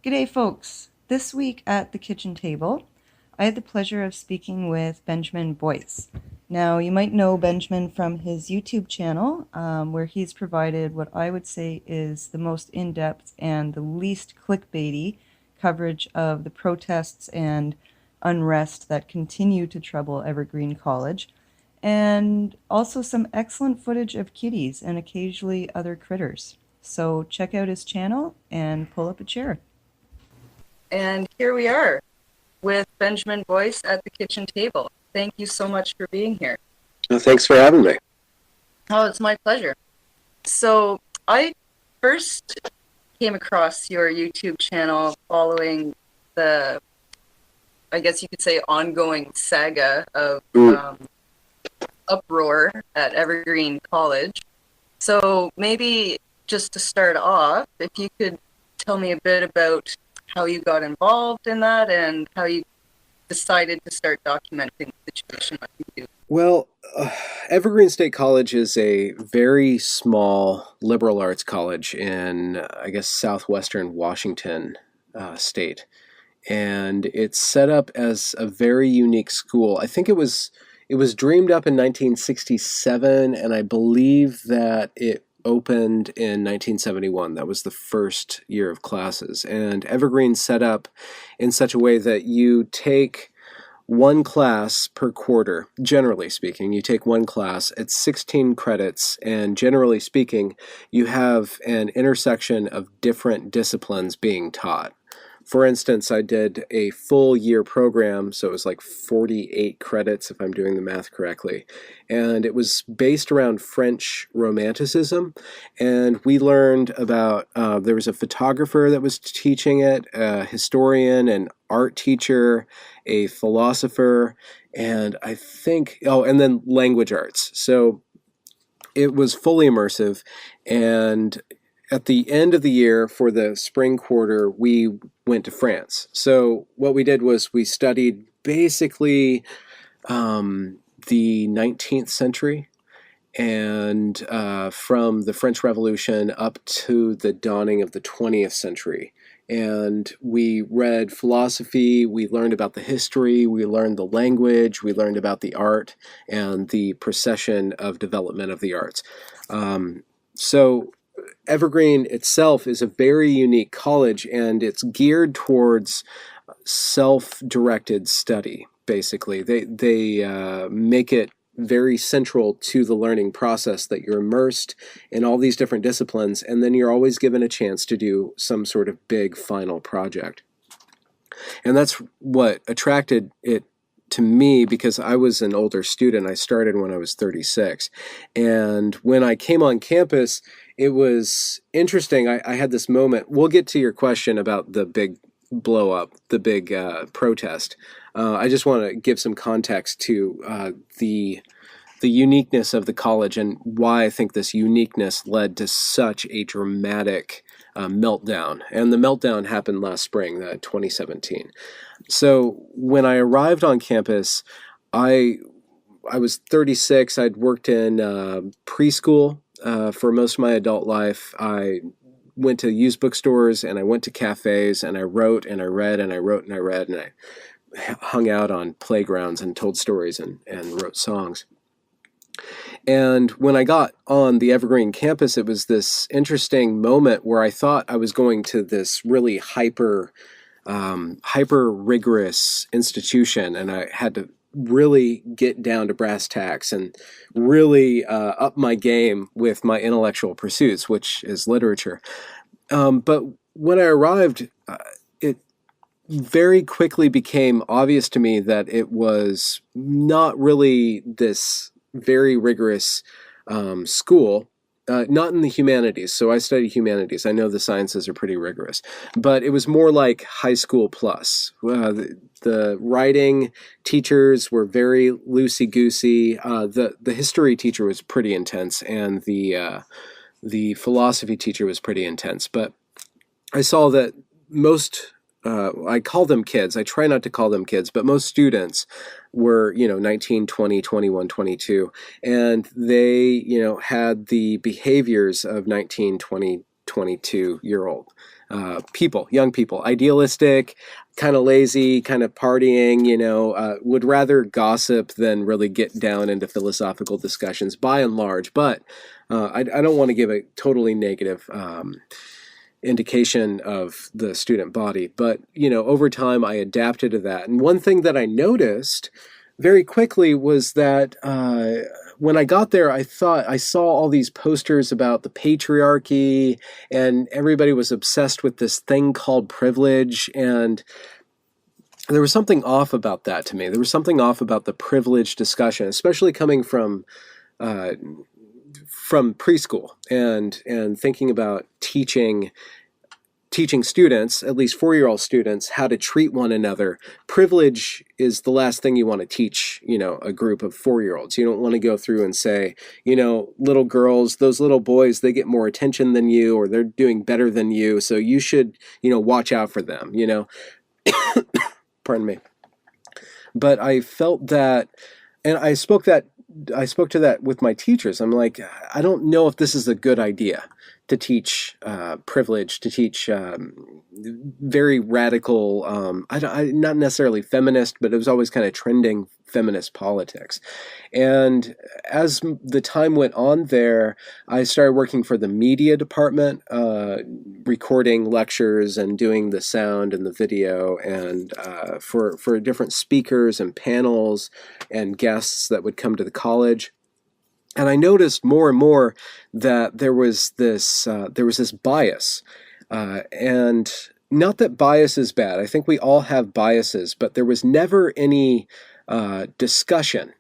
G'day, folks. This week at the kitchen table, I had the pleasure of speaking with Benjamin Boyce. Now, you might know Benjamin from his YouTube channel, where he's provided what I would say is the most in-depth and the least clickbaity coverage of the protests and unrest that continue to trouble Evergreen College, and also some excellent footage of kitties and occasionally other critters. So check out his channel and pull up a chair. And here we are with Benjamin Boyce at the kitchen table. Thank you so much for being here. Well, thanks for having me. Oh, it's my pleasure. So I first came across your YouTube channel following the, I guess you could say, ongoing saga of uproar at Evergreen College. So maybe just to start off, if you could tell me a bit about how you got involved in that and how you decided to start documenting the situation like you do. Well, Evergreen State College is a very small liberal arts college in, I guess, southwestern Washington state. And it's set up as a very unique school. I think it was dreamed up in 1967, and I believe that it opened in 1971. That was the first year of classes. And Evergreen's set up in such a way that you take one class per quarter. Generally speaking, you take one class. It's 16 credits, and generally speaking, you have an intersection of different disciplines being taught. For instance, I did a full year program, so it was like 48 credits, if I'm doing the math correctly. And it was based around French Romanticism. And we learned about, there was a photographer that was teaching it, a historian, an art teacher, a philosopher, and I think, and then language arts. So it was fully immersive. And at the end of the year, for the spring quarter, we went to France. So what we did was we studied basically the 19th century and from the French Revolution up to the dawning of the 20th century. And we read philosophy, we learned about the history, we learned the language, we learned about the art and the procession of development of the arts. So Evergreen itself is a very unique college, and it's geared towards self-directed study, basically. They make it very central to the learning process that you're immersed in all these different disciplines, and then you're always given a chance to do some sort of big final project. And that's what attracted it to me, because I was an older student. I started when I was 36. And when I came on campus, it was interesting. I had this moment. We'll get to your question about the big blow up, the big protest. I just want to give some context to the uniqueness of the college and why I think this uniqueness led to such a dramatic meltdown. And the meltdown happened last spring, 2017. So when I arrived on campus, I was 36. I'd worked in preschool for most of my adult life. I went to used bookstores and I went to cafes and I wrote and I read and I wrote and I read and I hung out on playgrounds and told stories and wrote songs. And when I got on the Evergreen campus, it was this interesting moment where I thought I was going to this really hyper rigorous institution, and I had to really get down to brass tacks and really up my game with my intellectual pursuits, which is literature. But when I arrived, it very quickly became obvious to me that it was not really this very rigorous school. Not in the humanities. So I studied humanities. I know the sciences are pretty rigorous, but it was more like high school plus. The writing teachers were very loosey-goosey. The history teacher was pretty intense, and the philosophy teacher was pretty intense. But I saw that most, I call them kids. I try not to call them kids, but most students were, 19, 20, 21, 22. And they, had the behaviors of 19, 20, 22-year-old people, young people, idealistic, kind of lazy, kind of partying, would rather gossip than really get down into philosophical discussions by and large. But I don't want to give a totally negative indication of the student body. But, over time I adapted to that. And one thing that I noticed very quickly was that when I got there, I thought I saw all these posters about the patriarchy, and everybody was obsessed with this thing called privilege. And there was something off about that to me. There was something off about the privilege discussion, especially coming from preschool and thinking about teaching students, at least 4-year-old students, how to treat one another. Privilege is the last thing you want to teach, a group of 4-year-olds. You don't want to go through and say, little girls, those little boys, they get more attention than you, or they're doing better than you, so you should, watch out for them, Pardon me. But I felt that, and I spoke to that with my teachers. I'm like, I don't know if this is a good idea to teach privilege, to teach very radical, not necessarily feminist, but it was always kind of trending feminist politics. And as the time went on there, I started working for the media department, recording lectures and doing the sound and the video, and for different speakers and panels and guests that would come to the college. And I noticed more and more that there was this bias, and not that bias is bad. I think we all have biases, but there was never any discussion.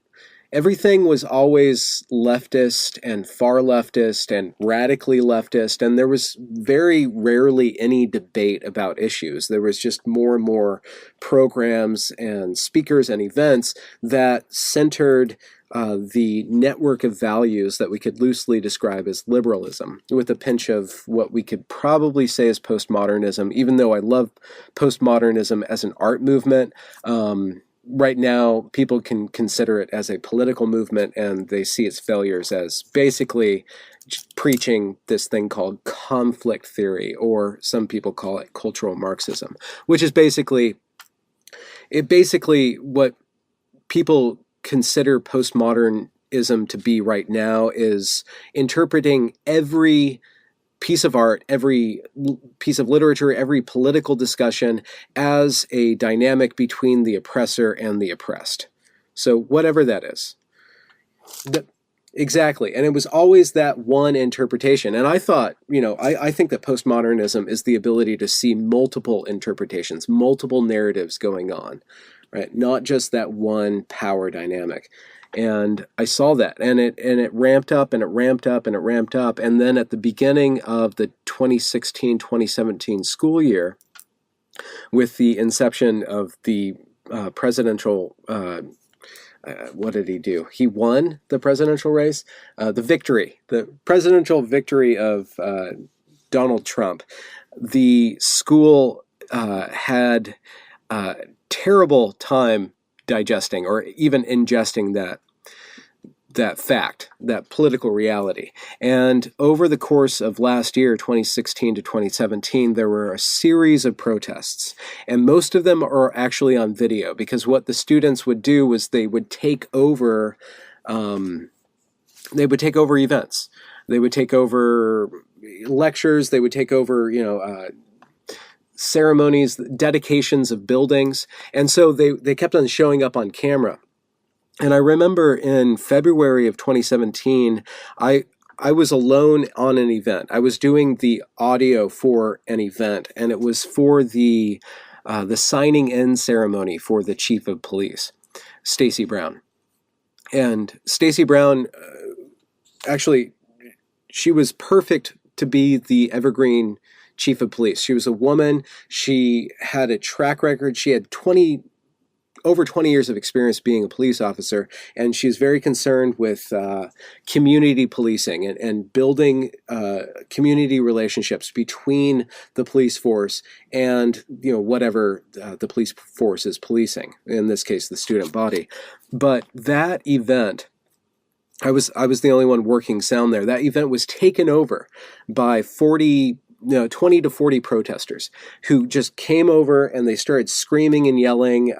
Everything was always leftist and far leftist and radically leftist, and there was very rarely any debate about issues. There was just more and more programs and speakers and events that centered the network of values that we could loosely describe as liberalism, with a pinch of what we could probably say is postmodernism, even though I love postmodernism as an art movement. Right now, people can consider it as a political movement, and they see its failures as basically preaching this thing called conflict theory, or some people call it cultural Marxism, which is basically what people consider postmodernism to be right now, is interpreting every piece of art, every piece of literature, every political discussion as a dynamic between the oppressor and the oppressed. So whatever that is. Exactly. And it was always that one interpretation. And I thought, I think that postmodernism is the ability to see multiple interpretations, multiple narratives going on, right? Not just that one power dynamic. And I saw that, and it ramped up and it ramped up and it ramped up. And then at the beginning of the 2016-2017 school year, with the inception of the presidential, what did he do? He won the presidential race, the presidential victory of Donald Trump. The school had a terrible time digesting or even ingesting that fact, that political reality. And over the course of last year, 2016 to 2017, there were a series of protests, and most of them are actually on video, because what the students would do was they would take over events. They would take over lectures. They would take over, ceremonies, dedications of buildings. And so they kept on showing up on camera. And I remember in February of 2017, I was alone on an event. I was doing the audio for an event, and it was for the signing in ceremony for the chief of police, Stacey Brown. And Stacey Brown, actually, she was perfect to be the Evergreen chief of police. She was a woman. She had a track record. She had over 20 years of experience being a police officer, and she's very concerned with community policing and building community relationships between the police force and whatever the police force is policing, in this case the student body. But that event I was the only one working sound there. That event was taken over by 20 to 40 protesters who just came over and they started screaming and yelling,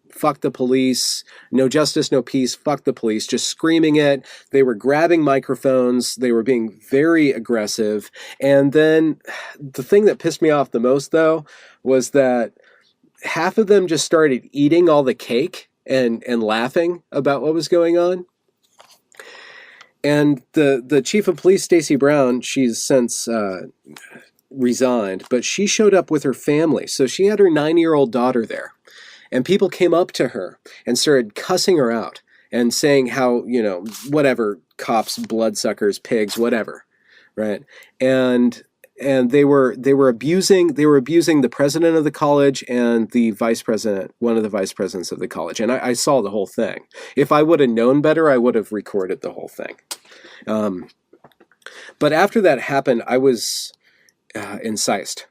fuck the police, no justice, no peace, fuck the police, just screaming it. They were grabbing microphones. They were being very aggressive. And then the thing that pissed me off the most, though, was that half of them just started eating all the cake and laughing about what was going on. And the chief of police, Stacey Brown, she's since resigned, but she showed up with her family. So she had her 9-year-old daughter there. And people came up to her and started cussing her out and saying how, whatever, cops, bloodsuckers, pigs, whatever, right? And they were abusing the president of the college and the vice president, one of the vice presidents of the college. And I saw the whole thing. If I would have known better, I would have recorded the whole thing. But after that happened, I was incensed.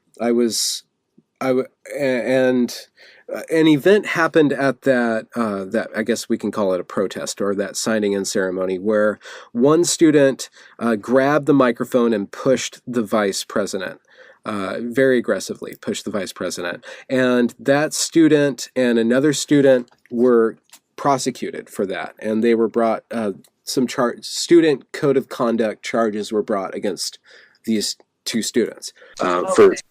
An event happened at that I guess we can call it a protest or that signing in ceremony where one student grabbed the microphone and pushed the vice president, very aggressively pushed the vice president. And that student and another student were prosecuted for that. And they were brought, student code of conduct charges were brought against these two students. But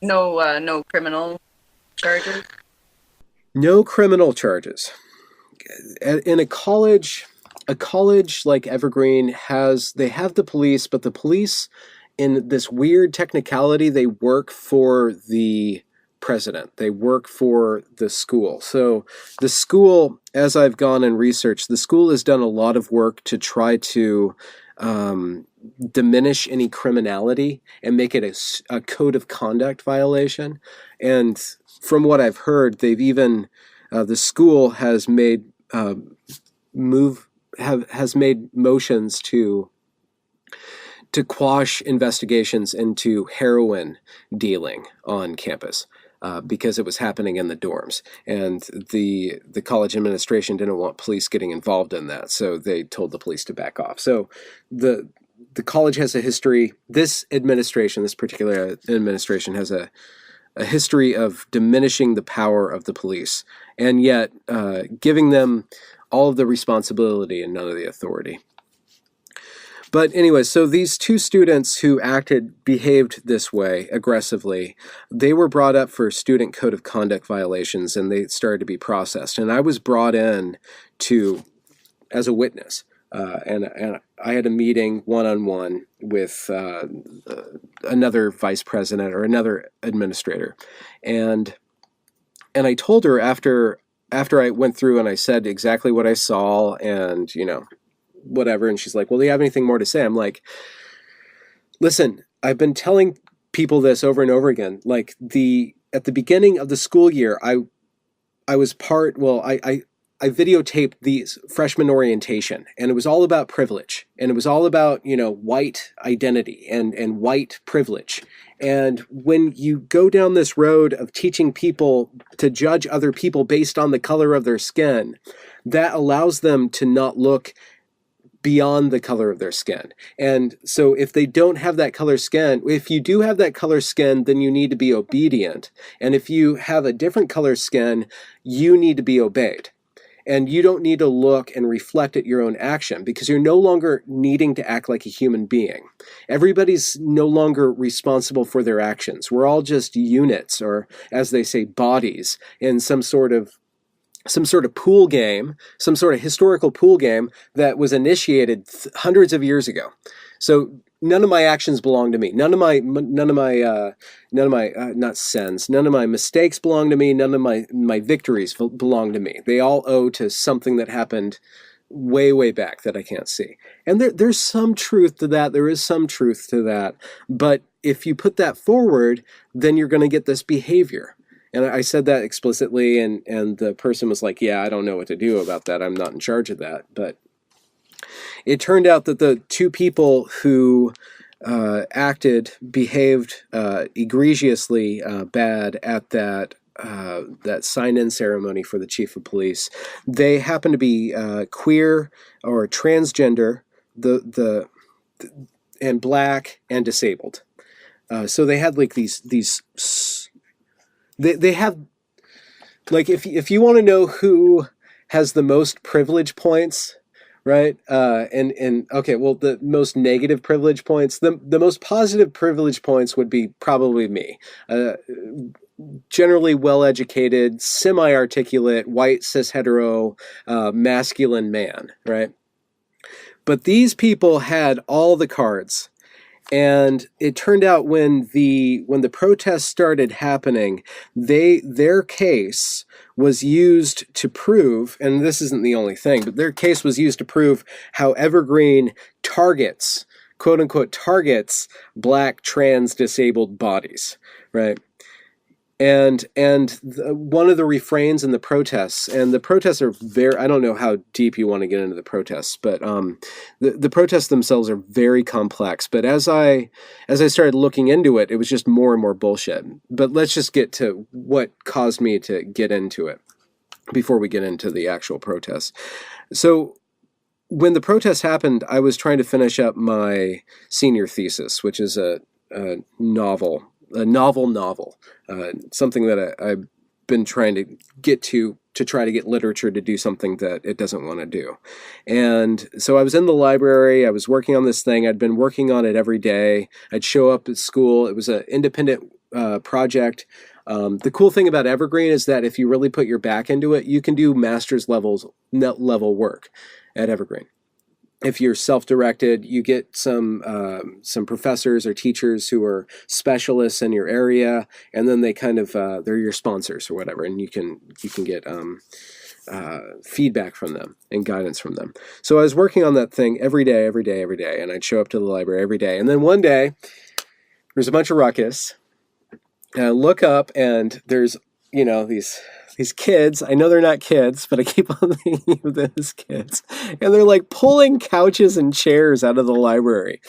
no criminal charges? No criminal charges. In a college like Evergreen they have the police, but the police, in this weird technicality, they work for the president. They work for the school. So the school, as I've gone and researched, the school has done a lot of work to try to diminish any criminality and make it a code of conduct violation. And from what I've heard, they've even the school has made motions to quash investigations into heroin dealing on campus because it was happening in the dorms, and the college administration didn't want police getting involved in that, so they told the police to back off. So the college has a history. This particular administration has a history of diminishing the power of the police, and yet giving them all of the responsibility and none of the authority. But anyway, so these two students who behaved this way aggressively, they were brought up for student code of conduct violations, and they started to be processed. And I was brought in as a witness. And I had a meeting one-on-one with another vice president or another administrator, and I told her after I went through and I said exactly what I saw and whatever, and she's like, "Well, do you have anything more to say?" I'm like, "Listen, I've been telling people this over and over again. Like at the beginning of the school year, I was I videotaped the freshman orientation, and it was all about privilege, and it was all about, white identity and white privilege. And when you go down this road of teaching people to judge other people based on the color of their skin, that allows them to not look beyond the color of their skin. And so if they don't have that color skin, if you do have that color skin, then you need to be obedient. And if you have a different color skin, you need to be obeyed. And you don't need to look and reflect at your own action because you're no longer needing to act like a human being. Everybody's no longer responsible for their actions. We're all just units, or as they say, bodies in some sort of pool game, some sort of historical pool game that was initiated hundreds of years ago. So none of my actions belong to me. None of my not sins. None of my mistakes belong to me. None of my victories belong to me. They all owe to something that happened way, way back that I can't see. And there's some truth to that. There is some truth to that. But if you put that forward, then you're going to get this behavior. And I said that explicitly, and the person was like, "Yeah, I don't know what to do about that. I'm not in charge of that." But it turned out that the two people who behaved egregiously bad at that that sign-in ceremony for the chief of police. They happen to be queer or transgender, and black and disabled. So they had like these they have, like, if you want to know who has the most privilege points, right? And okay, well, the most negative privilege points, the most positive privilege points would be probably me. Generally well-educated, semi-articulate, white, cis-hetero, masculine man, right? But these people had all the cards. And it turned out when the protests started happening, their case was used to prove, and this isn't the only thing, but their case was used to prove how Evergreen targets, quote unquote, targets black trans disabled bodies, right? And one of the refrains in the protests, and the protests are very, I don't know how deep you want to get into the protests, but the protests themselves are very complex. But as I started looking into it, it was just more and more bullshit. But let's just get to what caused me to get into it before we get into the actual protests. So when the protests happened, I was trying to finish up my senior thesis, which is a novel, something that I've been trying to get to try to get literature to do something that it doesn't want to do. And so I was in the library, I was working on this thing, I'd been working on it every day, I'd show up at school, it was an independent project. The cool thing about Evergreen is that if you really put your back into it, you can do master's level work at Evergreen. If you're self-directed, you get some professors or teachers who are specialists in your area, and then they kind of they're your sponsors or whatever, and you can get feedback from them and guidance from them. So I was working on that thing every day, and I'd show up to the library every day. And then one day, there's a bunch of ruckus, and I look up, and there's these kids. I know they're not kids, but I keep on thinking of them as kids. And they're like pulling couches and chairs out of the library,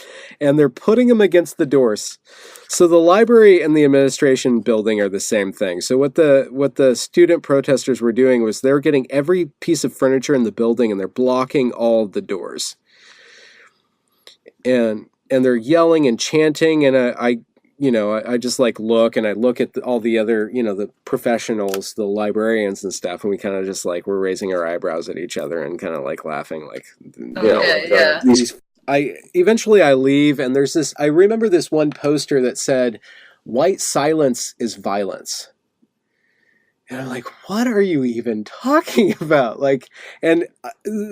and they're putting them against the doors. So the library and the administration building are the same thing. So what the student protesters were doing was they're getting every piece of furniture in the building and they're blocking all the doors. And they're yelling and chanting, and I just like look at all the other, the professionals, the librarians and stuff, and we kind of just like, we're raising our eyebrows at each other and kind of like laughing, like, eventually I leave, and there's this, I remember this one poster that said, "White silence is violence." And I'm like, what are you even talking about? Like, and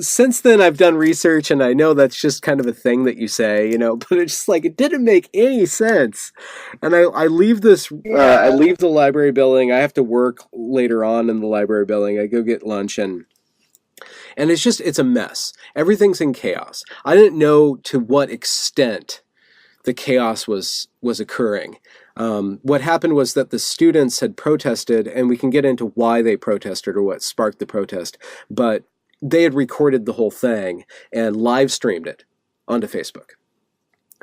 since then I've done research, and I know that's just kind of a thing that you say, but it's just like, it didn't make any sense. And I leave I leave the library building. I have to work later on in the library building. I go get lunch, and it's a mess. Everything's in chaos. I didn't know to what extent the chaos was occurring. What happened was that the students had protested, and we can get into why they protested or what sparked the protest, but they had recorded the whole thing and live streamed it onto Facebook.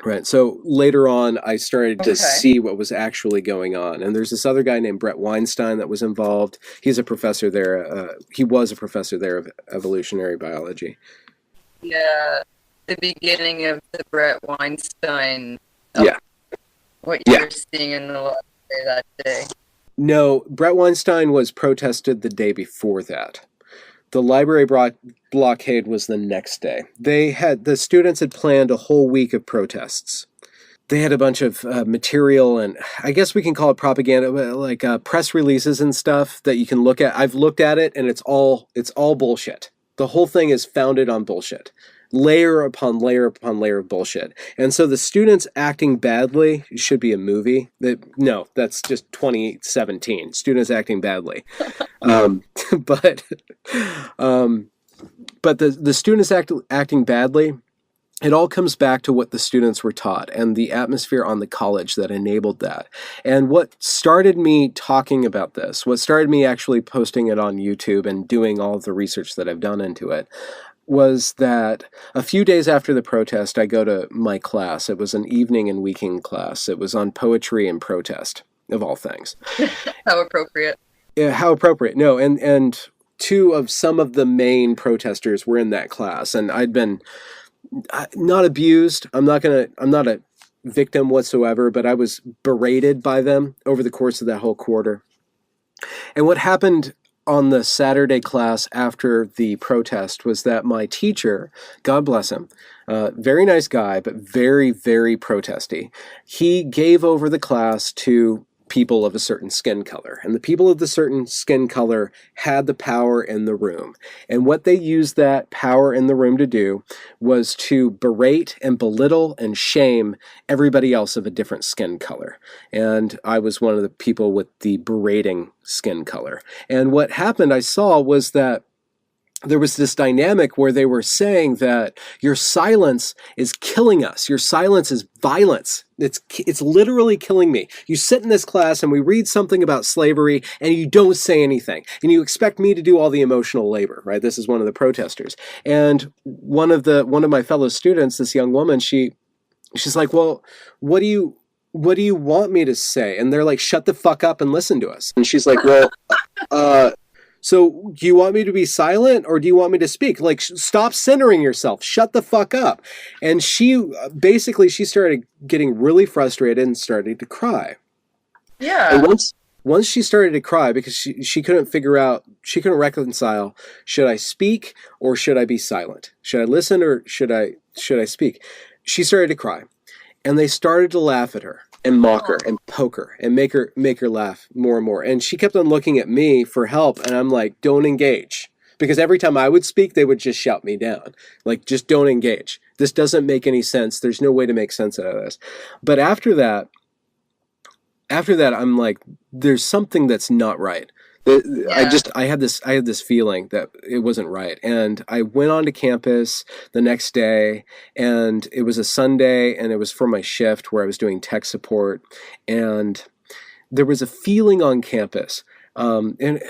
Right. So later on, I started to see what was actually going on. And there's this other guy named Brett Weinstein that was involved. He's a professor there. He was a professor there of evolutionary biology. Yeah. The beginning of the Brett Weinstein. What you were seeing in the library that day. No, Brett Weinstein was protested the day before that. The library blockade was the next day. The students had planned a whole week of protests. They had a bunch of material, and I guess we can call it propaganda, like press releases and stuff that you can look at. I've looked at it, and it's all bullshit. The whole thing is founded on bullshit. Layer upon layer upon layer of bullshit. And so the students acting badly should be a movie. No, that's just 2017. Students acting badly. But the students acting badly, it all comes back to what the students were taught and the atmosphere on the college that enabled that. And what started me talking about this, what started me actually posting it on YouTube and doing all of the research that I've done into it, was that a few days after the protest, I go to my class. It was an evening and weekend class. It was on poetry and protest, of all things. How appropriate. how appropriate. No, and two of some of the main protesters were in that class, and I'd been not abused. I'm not a victim whatsoever, but I was berated by them over the course of that whole quarter. And what happened on the Saturday class after the protest was that my teacher, God bless him, very nice guy, but very, very protesty, he gave over the class to people of a certain skin color. And the people of the certain skin color had the power in the room. And what they used that power in the room to do was to berate and belittle and shame everybody else of a different skin color. And I was one of the people with the berating skin color. And what happened, I saw, was that there was this dynamic where they were saying that your silence is killing us. Your silence is violence. It's literally killing me. You sit in this class and we read something about slavery and you don't say anything. And you expect me to do all the emotional labor, right? This is one of the protesters. And one of my fellow students, this young woman, she's like, well, what do you want me to say? And they're like, shut the fuck up and listen to us. And she's like, well, so do you want me to be silent or do you want me to speak? Like, stop centering yourself. Shut the fuck up. And she started getting really frustrated and started to cry. Yeah. And once she started to cry because she couldn't reconcile, should I speak or should I be silent? Should I listen or should I speak? She started to cry. And they started to laugh at her and mock her and poke her and make her laugh more and more. And she kept on looking at me for help. And I'm like, don't engage. Because every time I would speak, they would just shout me down. Like, just don't engage. This doesn't make any sense. There's no way to make sense out of this. But after that, I'm like, there's something that's not right. Yeah. I had this feeling that it wasn't right. And I went onto campus the next day, and it was a Sunday, and it was for my shift where I was doing tech support. And there was a feeling on campus. And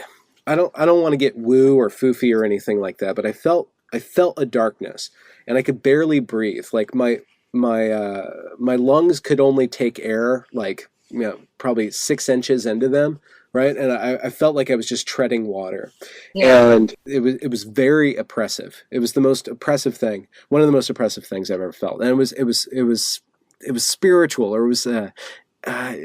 I don't want to get woo or foofy or anything like that, but I felt a darkness, and I could barely breathe. Like my lungs could only take air, like, probably 6 inches into them. Right. And I felt like I was just treading water. Yeah. And it was very oppressive. It was the most oppressive thing. One of the most oppressive things I've ever felt. And it was spiritual, or it was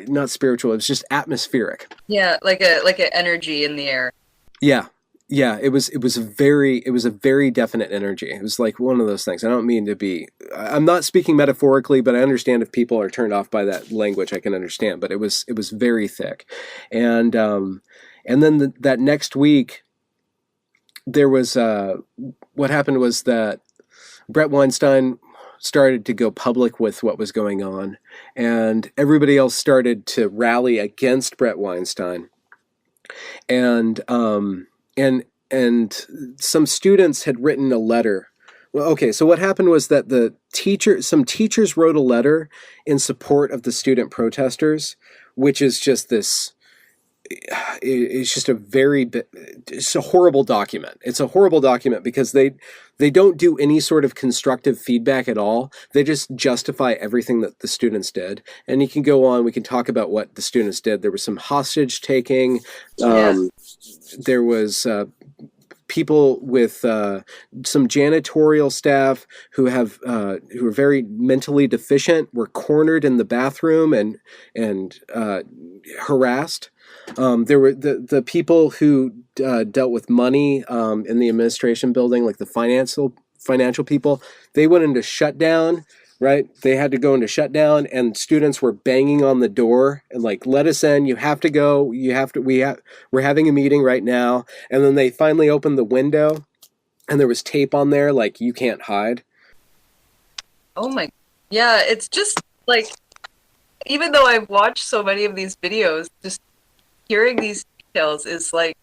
not spiritual. It was just atmospheric. Yeah. Like an energy in the air. Yeah. Yeah. It was a very definite energy. It was like one of those things. I don't mean to be, I'm not speaking metaphorically, but I understand if people are turned off by that language, I can understand, but it was very thick. And then that next week there was, what happened was that Brett Weinstein started to go public with what was going on, and everybody else started to rally against Brett Weinstein. And some students had written a letter. Well, okay, so what happened was that some teachers wrote a letter in support of the student protesters, which is just this, it's just it's a horrible document. It's a horrible document because they don't do any sort of constructive feedback at all. They just justify everything that the students did. And you can go on, we can talk about what the students did. There was some hostage taking. There was people with some janitorial staff who are very mentally deficient were cornered in the bathroom and harassed. There were the people who dealt with money in the administration building, like the financial people. They went into shutdown. Right? They had to go into shutdown, and students were banging on the door and like, let us in. You have to go. We're having a meeting right now. And then they finally opened the window, and there was tape on there, like, you can't hide. Oh my, yeah. It's just like, even though I've watched so many of these videos, just hearing these details is like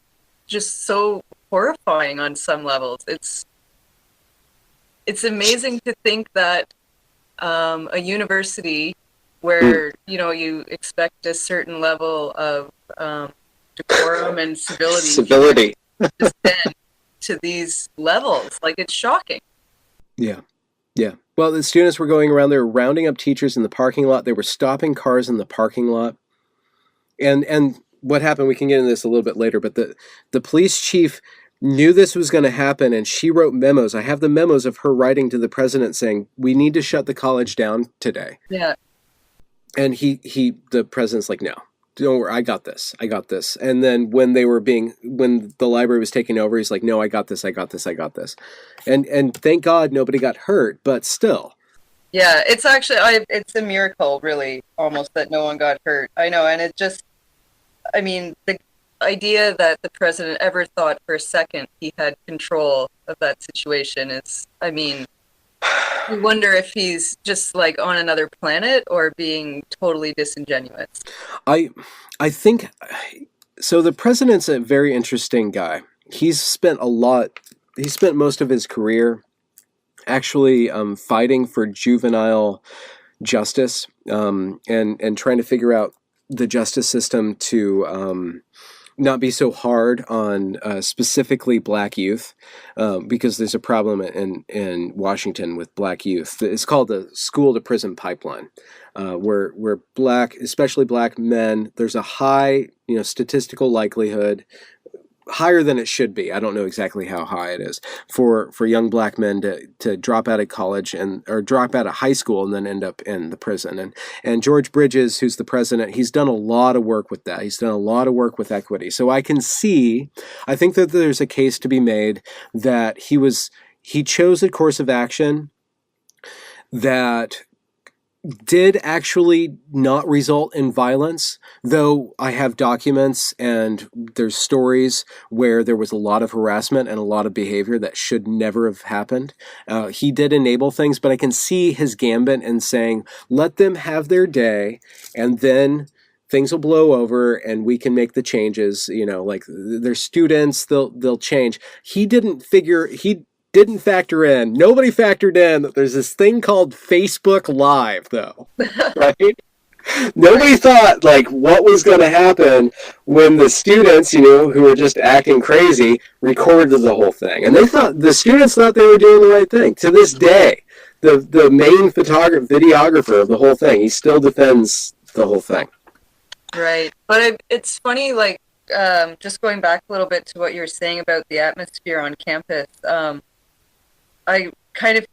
just so horrifying on some levels. It's amazing to think that a university where you expect a certain level of decorum and civility to descend to these levels. Like, it's shocking. Yeah. Well, the students were going around, they were rounding up teachers in the parking lot. They were stopping cars in the parking lot. And what happened, we can get into this a little bit later, but the police chief knew this was going to happen, and she wrote memos. I have the memos of her writing to the president saying, we need to shut the college down today. Yeah. And the president's like, no, don't worry, I got this. And then when the library was taking over, he's like, no, I got this. And thank God nobody got hurt, but still. Yeah, it's actually, it's a miracle, really, almost, that no one got hurt. I know, and it just, I mean, the idea that the president ever thought for a second he had control of that situation is, I mean, you wonder if he's just like on another planet or being totally disingenuous. I think so. The president's a very interesting guy. He's spent most of his career actually fighting for juvenile justice and trying to figure out the justice system to not be so hard on specifically black youth, because there's a problem in Washington with black youth. It's called the school to prison pipeline, where especially black men, there's a high, statistical likelihood, higher than it should be. I don't know exactly how high it is for young black men to drop out of college or drop out of high school and then end up in the prison. And George Bridges, who's the president, he's done a lot of work with that. He's done a lot of work with equity. So I think that there's a case to be made that he chose a course of action that did actually not result in violence, though I have documents and there's stories where there was a lot of harassment and a lot of behavior that should never have happened. He did enable things, but I can see his gambit in saying, let them have their day and then things will blow over and we can make the changes. Like they're students, they'll change. Nobody factored in that there's this thing called Facebook Live, though, right? Nobody thought, what was going to happen when the students, who were just acting crazy, recorded the whole thing. And the students thought they were doing the right thing. To this day, the main videographer of the whole thing, he still defends the whole thing. Right. But it's funny, just going back a little bit to what you were saying about the atmosphere on campus, I kind of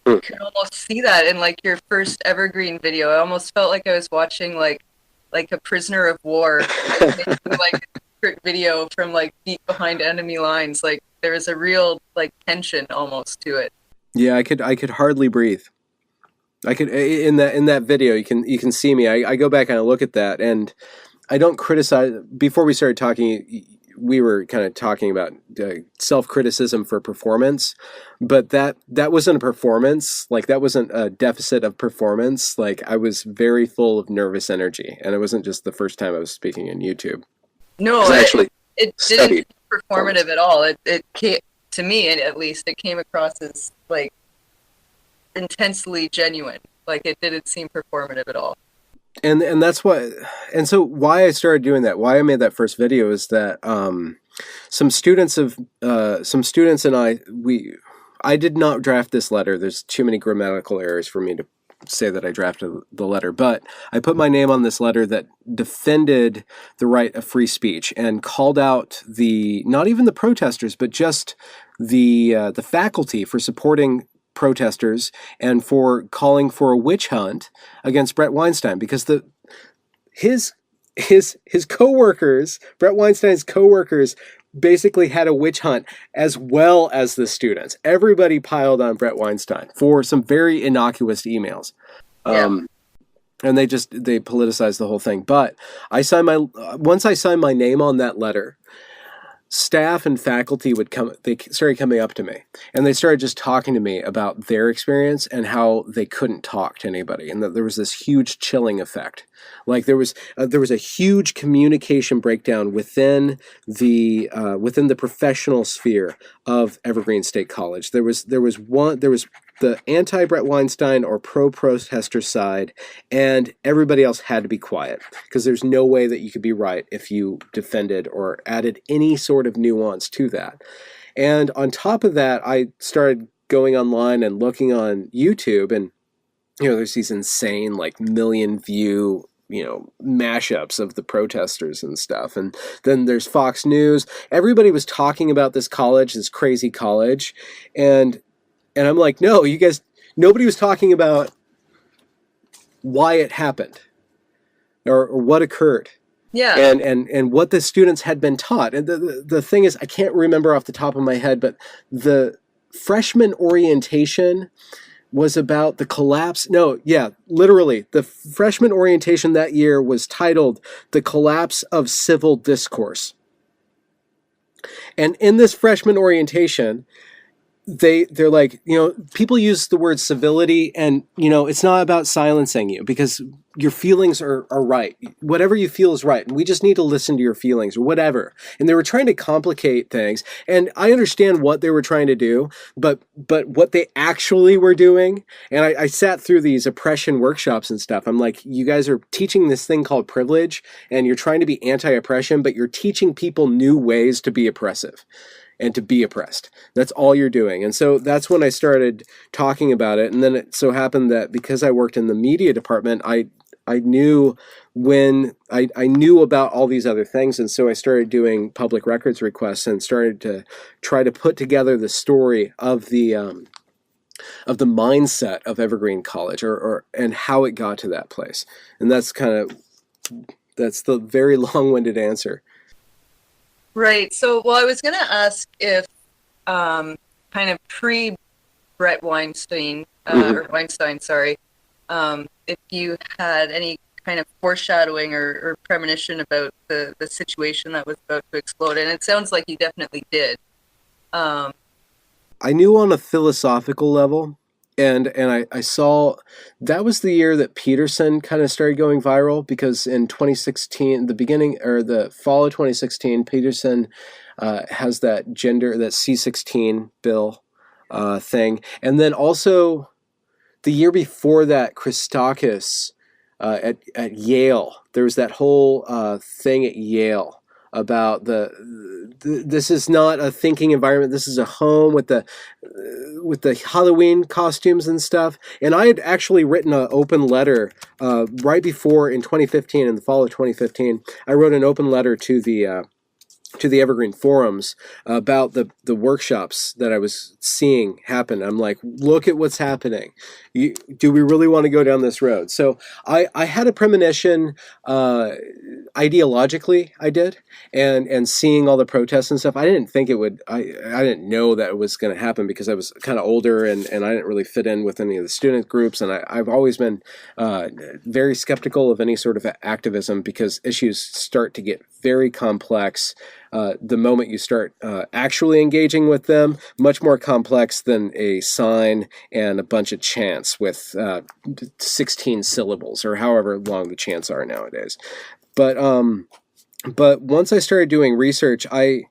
could almost see that in your first Evergreen video. I almost felt like I was watching like a prisoner of war, making, a secret video from deep behind enemy lines. There was a real tension almost to it. Yeah, I could hardly breathe. I could in that video. You can see me. I go back and I look at that, and I don't criticize. Before we started talking, we were kind of talking about self-criticism for performance, but that wasn't a performance. That wasn't a deficit of performance. I was very full of nervous energy, and it wasn't just the first time I was speaking in YouTube. No, it didn't seem performative at all. It came, to me, at least, it came across as intensely genuine. It didn't seem performative at all. And that's why, and so why I started doing that, why I made that first video is that some students and I did not draft this letter. There's too many grammatical errors for me to say that I drafted the letter, but I put my name on this letter that defended the right of free speech and called out not even the protesters, but just the faculty for supporting protesters and for calling for a witch hunt against Brett Weinstein, because his coworkers, Brett Weinstein's coworkers, basically had a witch hunt as well as the students. Everybody piled on Brett Weinstein for some very innocuous emails. Yeah. And they politicized the whole thing. But once I signed my name on that letter, staff and faculty they started coming up to me and they started just talking to me about their experience and how they couldn't talk to anybody, and that there was this huge chilling effect. There was a huge communication breakdown within the professional sphere of Evergreen State College. There was the anti-Brett Weinstein or pro-protester side, and everybody else had to be quiet, because there's no way that you could be right if you defended or added any sort of nuance to that. And on top of that, I started going online and looking on YouTube, and there's these insane million view mashups of the protesters and stuff. And then there's Fox News. Everybody was talking about this college, this crazy college. And I'm like, no, you guys, nobody was talking about why it happened or what occurred. Yeah. And what the students had been taught. And the thing is, I can't remember off the top of my head, but the freshman orientation was about the collapse. No, yeah, literally. The freshman orientation that year was titled The Collapse of Civil Discourse. And in this freshman orientation, they're like, people use the word civility, and, it's not about silencing you because your feelings are right. Whatever you feel is right. And we just need to listen to your feelings or whatever. And they were trying to complicate things. And I understand what they were trying to do, but what they actually were doing, and I sat through these oppression workshops and stuff. I'm like, you guys are teaching this thing called privilege, and you're trying to be anti-oppression, but you're teaching people new ways to be oppressive and to be oppressed. That's all you're doing. And so that's when I started talking about it. And then it so happened that because I worked in the media department, I knew when I knew about all these other things. And so I started doing public records requests and started to try to put together the story of the mindset of Evergreen College and how it got to that place. And that's the very long-winded answer. Right. So, well, I was going to ask if kind of pre-Brett Weinstein, or Weinstein, sorry, if you had any kind of foreshadowing or premonition about the situation that was about to explode. And it sounds like you definitely did. I knew on a philosophical level. And I saw that was the year that Peterson kind of started going viral, because in 2016, the fall of 2016, Peterson has that C-16 bill thing. And then also the year before that, Christakis at Yale, there was that whole thing at Yale about this is not a thinking environment. This is a home with the Halloween costumes and stuff. And I had actually written an open letter right before, in 2015, in the fall of 2015. I wrote an open letter to the Evergreen forums about the workshops that I was seeing happen. I'm like, look at what's happening. Do we really want to go down this road? So I had a premonition ideologically, I did, and seeing all the protests and stuff. I didn't think it would. I didn't know that it was going to happen because I was kind of older and I didn't really fit in with any of the student groups. And I've always been very skeptical of any sort of activism because issues start to get very complex the moment you start actually engaging with them, much more complex than a sign and a bunch of chants with 16 syllables or however long the chants are nowadays. But once I started doing research, I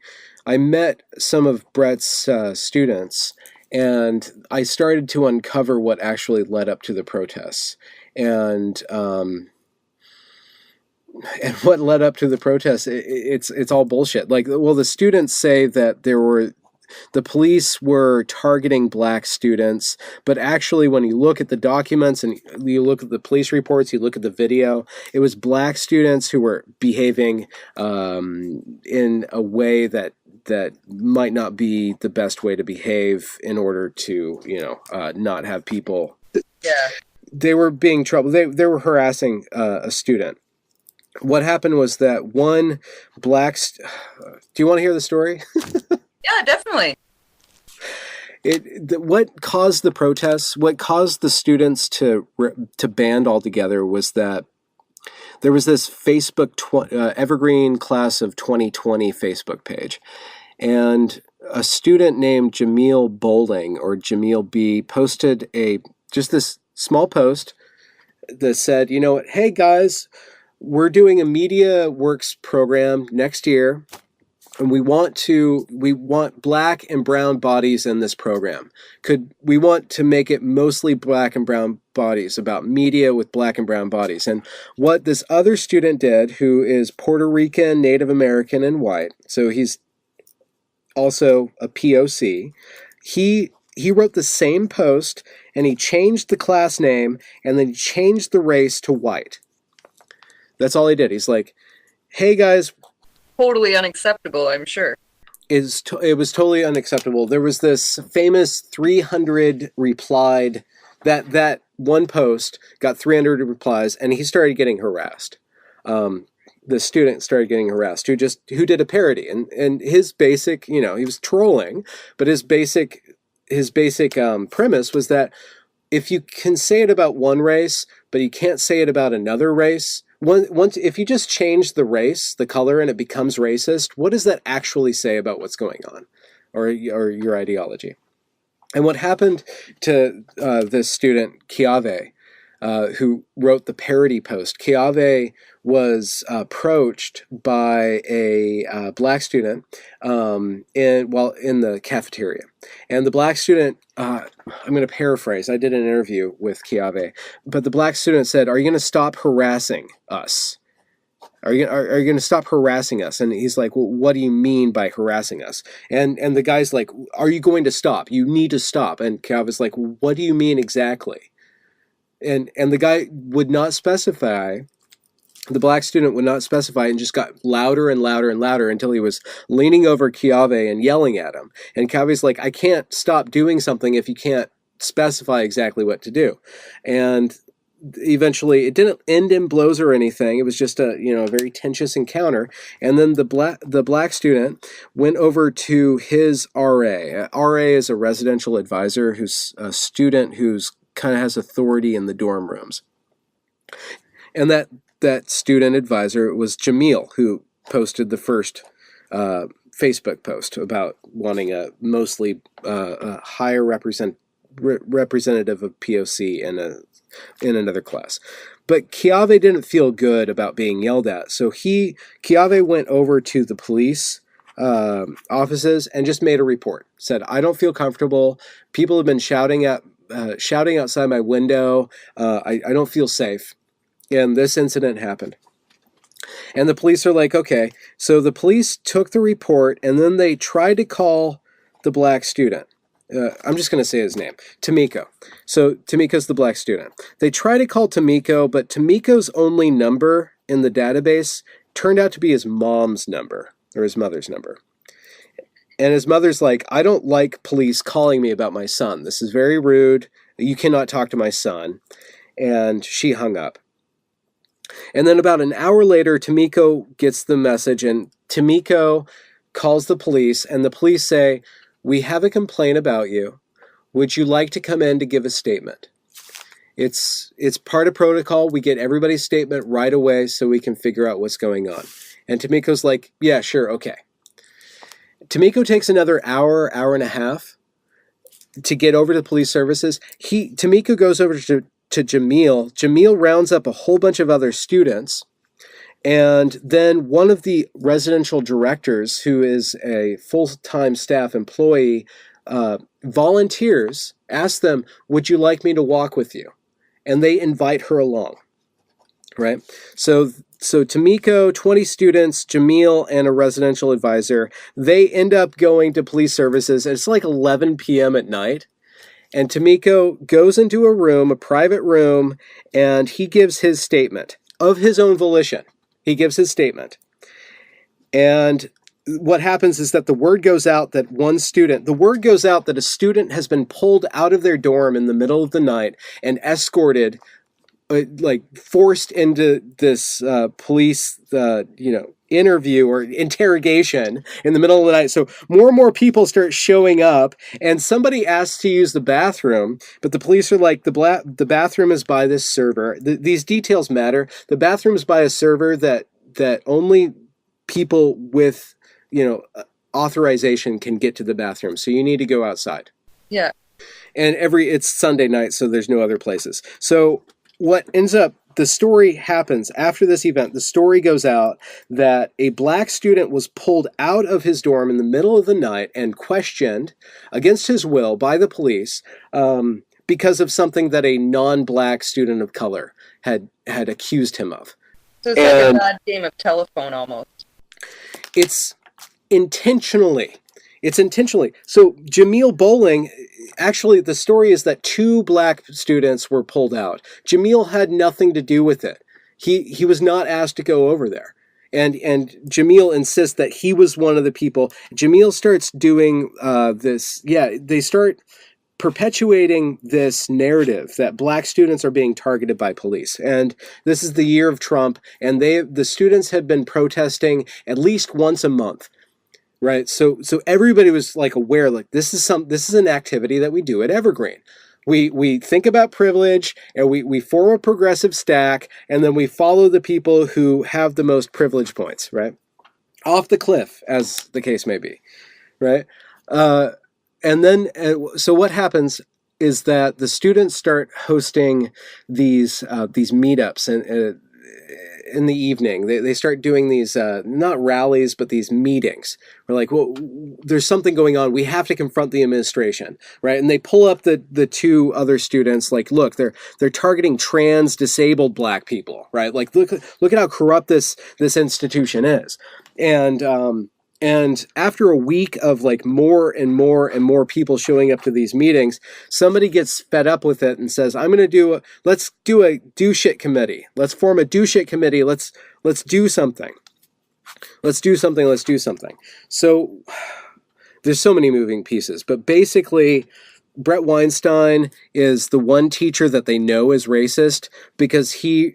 met some of Brett's students, and I started to uncover what actually led up to the protests. And what led up to the protests, it's all bullshit. Like, well, the students say that the police were targeting black students, but actually when you look at the documents and you look at the police reports, you look at the video, it was black students who were behaving in a way that might not be the best way to behave in order to, not have people. Yeah. They were being trouble. They were harassing a student. What happened was that one black... do you want to hear the story? Yeah, definitely. What caused the protests, what caused the students to band all together was that there was this Facebook Evergreen Class of 2020 Facebook page. And a student named Jameel Bowling, or Jameel B, posted just this small post that said, hey guys, we're doing a media works program next year, and we want black and brown bodies in this program. We want to make it mostly black and brown bodies, about media with black and brown bodies. And what this other student did, who is Puerto Rican, Native American, and white, so he's also a POC, he wrote the same post, and he changed the class name, and then he changed the race to white. That's all he did. He's like, hey guys. Totally unacceptable, I'm sure. It was totally unacceptable. There was this famous 300 replied, that one post got 300 replies, and he started getting harassed. The student started getting harassed who did a parody, and his basic, he was trolling, but his basic premise was that if you can say it about one race, but you can't say it about another race, if you just change the race, the color, and it becomes racist, what does that actually say about what's going on, or your ideology? And what happened to this student, Kiave, who wrote the parody post? Kiave was approached by a black student in the cafeteria. And the black student, I'm going to paraphrase, I did an interview with Kiave, but the black student said, "Are you going to stop harassing us? Are you going to stop harassing us?" And he's like, "Well, what do you mean by harassing us?" And the guy's like, "Are you going to stop? You need to stop." And Kiave's like, "What do you mean exactly?" And the guy would not specify. The black student would not specify, and just got louder and louder and louder until he was leaning over Kiave and yelling at him. And Kiave's like, "I can't stop doing something if you can't specify exactly what to do." And eventually, it didn't end in blows or anything. It was just a very tense encounter. And then the black student went over to his RA. RA is a residential advisor, who's a student who's kind of has authority in the dorm rooms. And that student advisor was Jamil, who posted the first Facebook post about wanting a mostly higher representative of POC in another class. But Kiave didn't feel good about being yelled at, so Kiave went over to the police offices and just made a report. Said, "I don't feel comfortable. People have been shouting outside my window. I don't feel safe." And this incident happened. And the police are like, okay. So the police took the report, and then they tried to call the black student. I'm just going to say his name, Tomiko. So Tomiko's the black student. They tried to call Tomiko, but Tomiko's only number in the database turned out to be his mom's number, or his mother's number. And his mother's like, "I don't like police calling me about my son. This is very rude. You cannot talk to my son." And she hung up. And then about an hour later, Tomiko gets the message, and Tomiko calls the police, and the police say, "We have a complaint about you. Would you like to come in to give a statement?" It's part of protocol. We get everybody's statement right away so we can figure out what's going on. And Tomiko's like, "Yeah, sure, okay." Tomiko takes another hour and a half to get over to police services. Tomiko goes over to Jamil. Jamil rounds up a whole bunch of other students, and then one of the residential directors, who is a full-time staff employee, volunteers, asks them, "Would you like me to walk with you?" And they invite her along, right? So Tomiko, 20 students, Jamil, and a residential advisor, they end up going to police services. It's like 11 p.m. at night. And Tomiko goes into a private room, and he gives his statement of his own volition. He gives his statement. And what happens is that the word goes out that a student has been pulled out of their dorm in the middle of the night and escorted, forced into this police, interview or interrogation in the middle of the night. So more and more people start showing up, and somebody asks to use the bathroom, but the police are like, the bathroom is by this server. These details matter. The bathroom is by a server that only people with, authorization can get to the bathroom. So you need to go outside. Yeah. And it's Sunday night, so there's no other places. So what ends up, the story happens after this event. The story goes out that a black student was pulled out of his dorm in the middle of the night and questioned against his will by the police because of something that a non-black student of color had accused him of. So it's like a bad game of telephone almost. It's intentionally. So Jamil Bowling, actually the story is that 2 black students were pulled out. Jamil had nothing to do with it. He was not asked to go over there. And Jamil insists that he was one of the people. Jamil starts doing this. Yeah, they start perpetuating this narrative that black students are being targeted by police. And this is the year of Trump, and the students had been protesting at least once a month. Right. So everybody was like aware, like this is an activity that we do at Evergreen. We think about privilege, and we form a progressive stack, and then we follow the people who have the most privilege points, right? Off the cliff, as the case may be, right? And then, so what happens is that the students start hosting these meetups and in the evening. They start doing these, not rallies, but these meetings. We're like, well, there's something going on. We have to confront the administration, right? And they pull up the two other students, like, look, they're targeting trans disabled black people, right? Like, look at how corrupt this institution is. And after a week of like more and more people showing up to these meetings, somebody gets fed up with it and says, let's do a do shit committee. Let's form a do shit committee. Let's do something. Let's do something. So there's so many moving pieces, but basically Brett Weinstein is the one teacher that they know is racist because he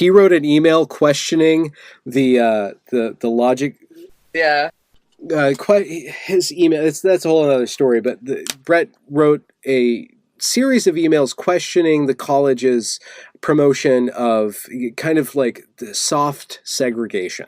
wrote an email questioning the logic. Yeah. Quite his email. That's a whole other story. But Brett wrote a series of emails questioning the college's promotion of kind of like the soft segregation,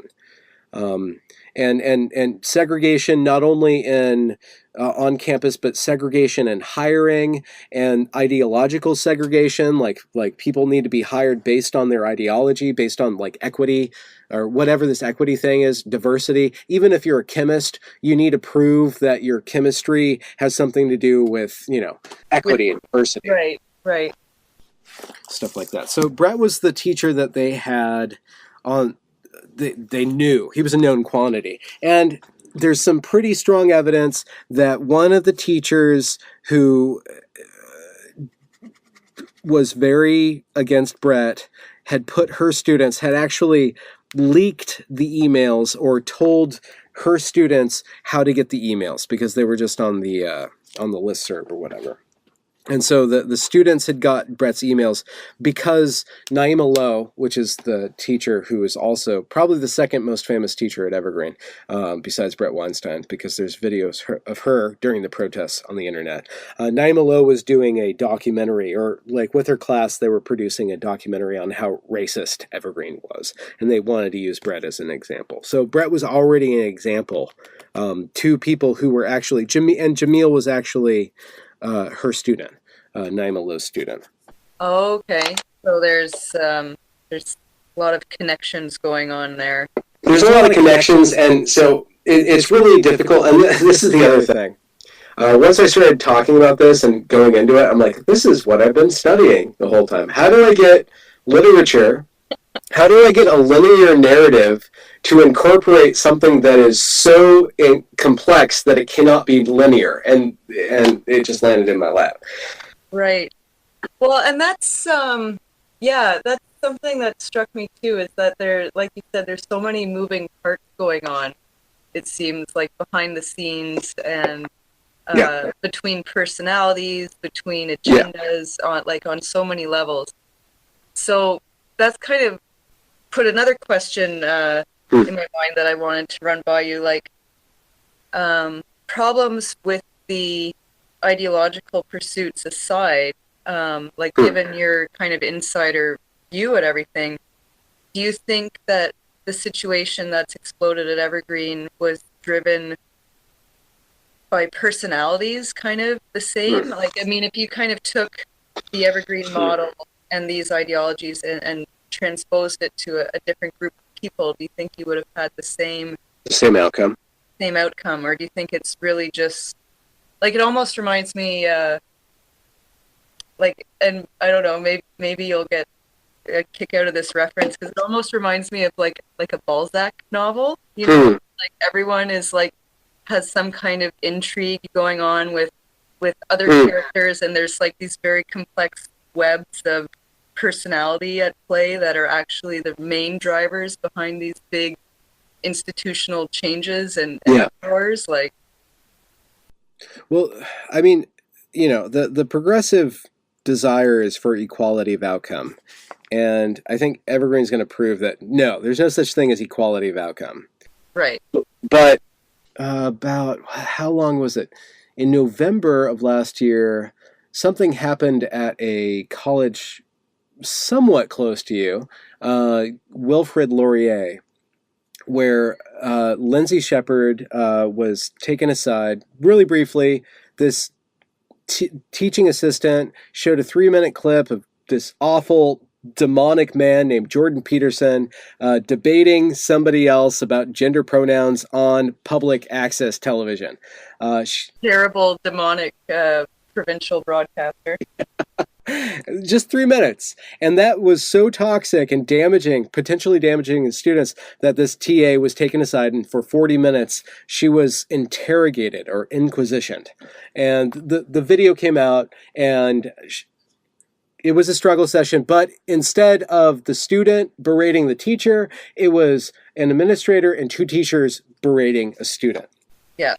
and segregation not only in on campus, but segregation in hiring and ideological segregation. Like people need to be hired based on their ideology, based on like equity or whatever this equity thing is, diversity. Even if you're a chemist, you need to prove that your chemistry has something to do with, equity and diversity. Right. Stuff like that. So Brett was the teacher that they had on. They knew he was a known quantity, and there's some pretty strong evidence that one of the teachers who was very against Brett had actually leaked the emails or told her students how to get the emails because they were just on the listserv or whatever. And so the students had got Brett's emails because Naima Lowe, which is the teacher who is also probably the second most famous teacher at Evergreen, besides Brett Weinstein, because there's videos of her during the protests on the internet. Naima Lowe was doing a documentary, or like with her class, they were producing a documentary on how racist Evergreen was, and they wanted to use Brett as an example. So Brett was already an example to people who were actually, Jamil was actually her student, Naima Lowe's student. Okay, so there's a lot of connections going on there. There's a lot of connections, and so it's really difficult. And this is the other thing. Once I started talking about this and going into it, I'm like, this is what I've been studying the whole time. How do I get literature? How do I get a linear narrative to incorporate something that is so complex that it cannot be linear? And it just landed in my lap. Right. Well, and that's that's something that struck me too, is that there, like you said, there's so many moving parts going on. It seems like behind the scenes and between personalities, between agendas, on so many levels. So that's kind of put another question in my mind that I wanted to run by you, like problems with the ideological pursuits aside, given your kind of insider view at everything, do you think that the situation that's exploded at Evergreen was driven by personalities kind of the same? Like, I mean, if you kind of took the Evergreen model and these ideologies and transposed it to a different group of people, do you think you would have had the same outcome? Or do you think it's really just like, it almost reminds me and I don't know, maybe you'll get a kick out of this reference, because it almost reminds me of like a Balzac novel, like everyone is like has some kind of intrigue going on with other characters, and there's like these very complex webs of personality at play that are actually the main drivers behind these big institutional changes and powers. Like, well, I mean, the progressive desire is for equality of outcome. And I think Evergreen's going to prove that no, there's no such thing as equality of outcome. right. But about how long was it? In November of last year, something happened at a college somewhat close to you, Wilfrid Laurier, where Lindsay Shepherd was taken aside really briefly. This teaching assistant showed a 3-minute clip of this awful demonic man named Jordan Peterson debating somebody else about gender pronouns on public access television. Terrible, demonic provincial broadcaster. Just 3 minutes. And that was so toxic and damaging, potentially damaging the students, that this TA was taken aside, and for 40 minutes she was interrogated or inquisitioned. And the video came out, and it was a struggle session, but instead of the student berating the teacher, it was an administrator and 2 teachers berating a student. Yeah.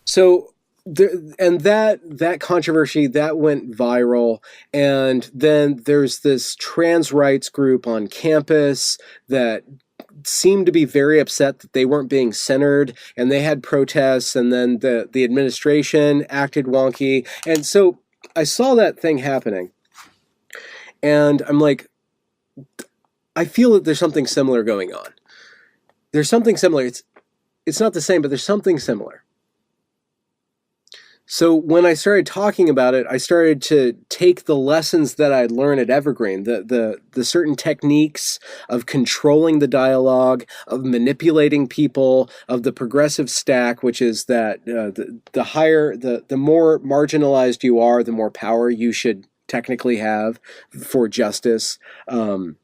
So, and that controversy, that went viral. And then there's this trans rights group on campus that seemed to be very upset that they weren't being centered, and they had protests, and then the administration acted wonky. And so I saw that thing happening. And I'm like, I feel that there's something similar going on. There's something similar. It's not the same, but there's something similar. So when I started talking about it, I started to take the lessons that I'd learned at Evergreen, the certain techniques of controlling the dialogue, of manipulating people, of the progressive stack, which is that the more marginalized you are, the more power you should technically have for justice. And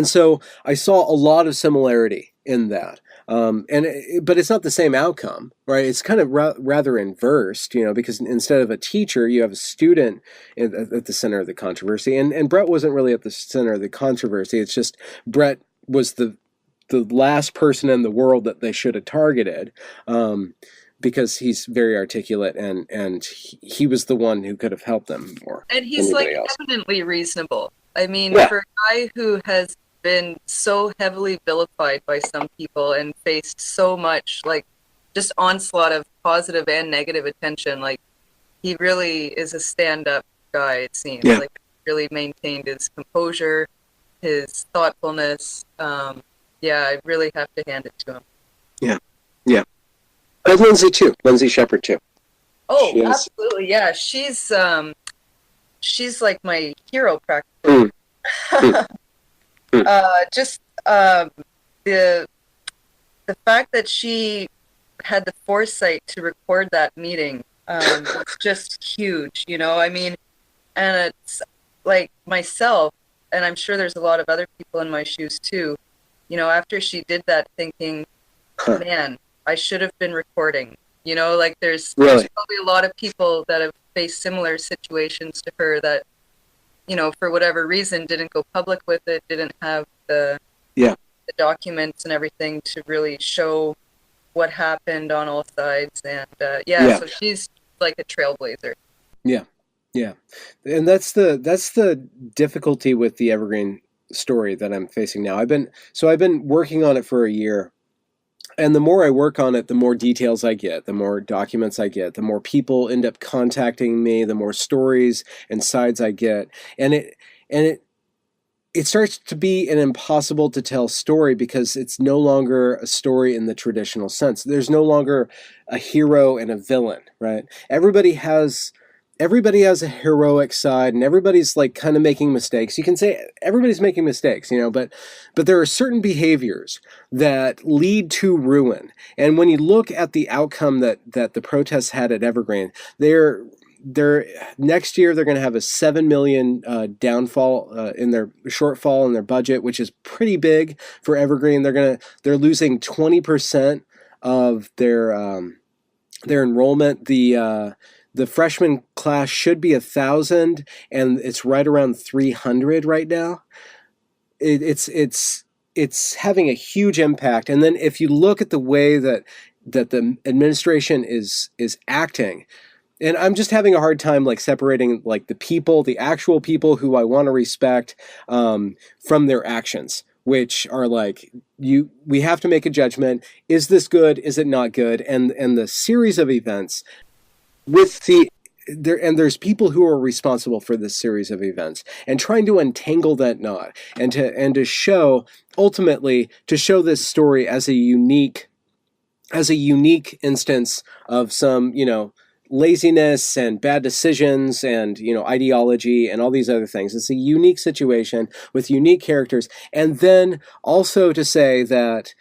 so I saw a lot of similarity in that. But it's not the same outcome, right? It's kind of rather inversed, because instead of a teacher, you have a student at the center of the controversy. And Brett wasn't really at the center of the controversy. It's just Brett was the last person in the world that they should have targeted. Because he's very articulate, and he was the one who could have helped them more. And he's eminently reasonable. I mean, for a guy who has been so heavily vilified by some people and faced so much just onslaught of positive and negative attention, he really is a stand-up guy, it seems. Yeah. Really maintained his composure, his thoughtfulness. I really have to hand it to him. Yeah. And Lindsay too. Lindsay Shepherd too. Oh, absolutely, yeah. She's like my hero practically. The fact that she had the foresight to record that meeting was just huge. I mean, and it's like myself, and I'm sure there's a lot of other people in my shoes too. After she did that, thinking, man, I should have been recording. There's probably a lot of people that have faced similar situations to her that, for whatever reason, didn't go public with it, didn't have the documents and everything to really show what happened on all sides. And so she's like a trailblazer. Yeah. And that's the difficulty with the Evergreen story that I'm facing now. I've been working on it for a year. And the more I work on it, the more details I get, the more documents I get, the more people end up contacting me, the more stories and sides I get. And it starts to be an impossible to tell story, because it's no longer a story in the traditional sense. There's no longer a hero and a villain, right? Everybody has a heroic side, and everybody's kind of making mistakes. You can say everybody's making mistakes, but there are certain behaviors that lead to ruin. And when you look at the outcome that the protests had at Evergreen, they're next year they're going to have a $7 million downfall in their shortfall in their budget, which is pretty big for Evergreen. They're losing 20% of their enrollment. the freshman class should be 1,000, and it's right around 300 right now. It's having a huge impact. And then if you look at the way that the administration is acting, and I'm just having a hard time like separating like the people, the actual people who I want to respect, from their actions, which are like, we have to make a judgment. Is this good? Is it not good? And the series of events with there's people who are responsible for this series of events, and trying to untangle that knot, and to show, ultimately, to show this story as a unique instance of some, laziness and bad decisions and, ideology and all these other things. It's a unique situation with unique characters. And then also to say that,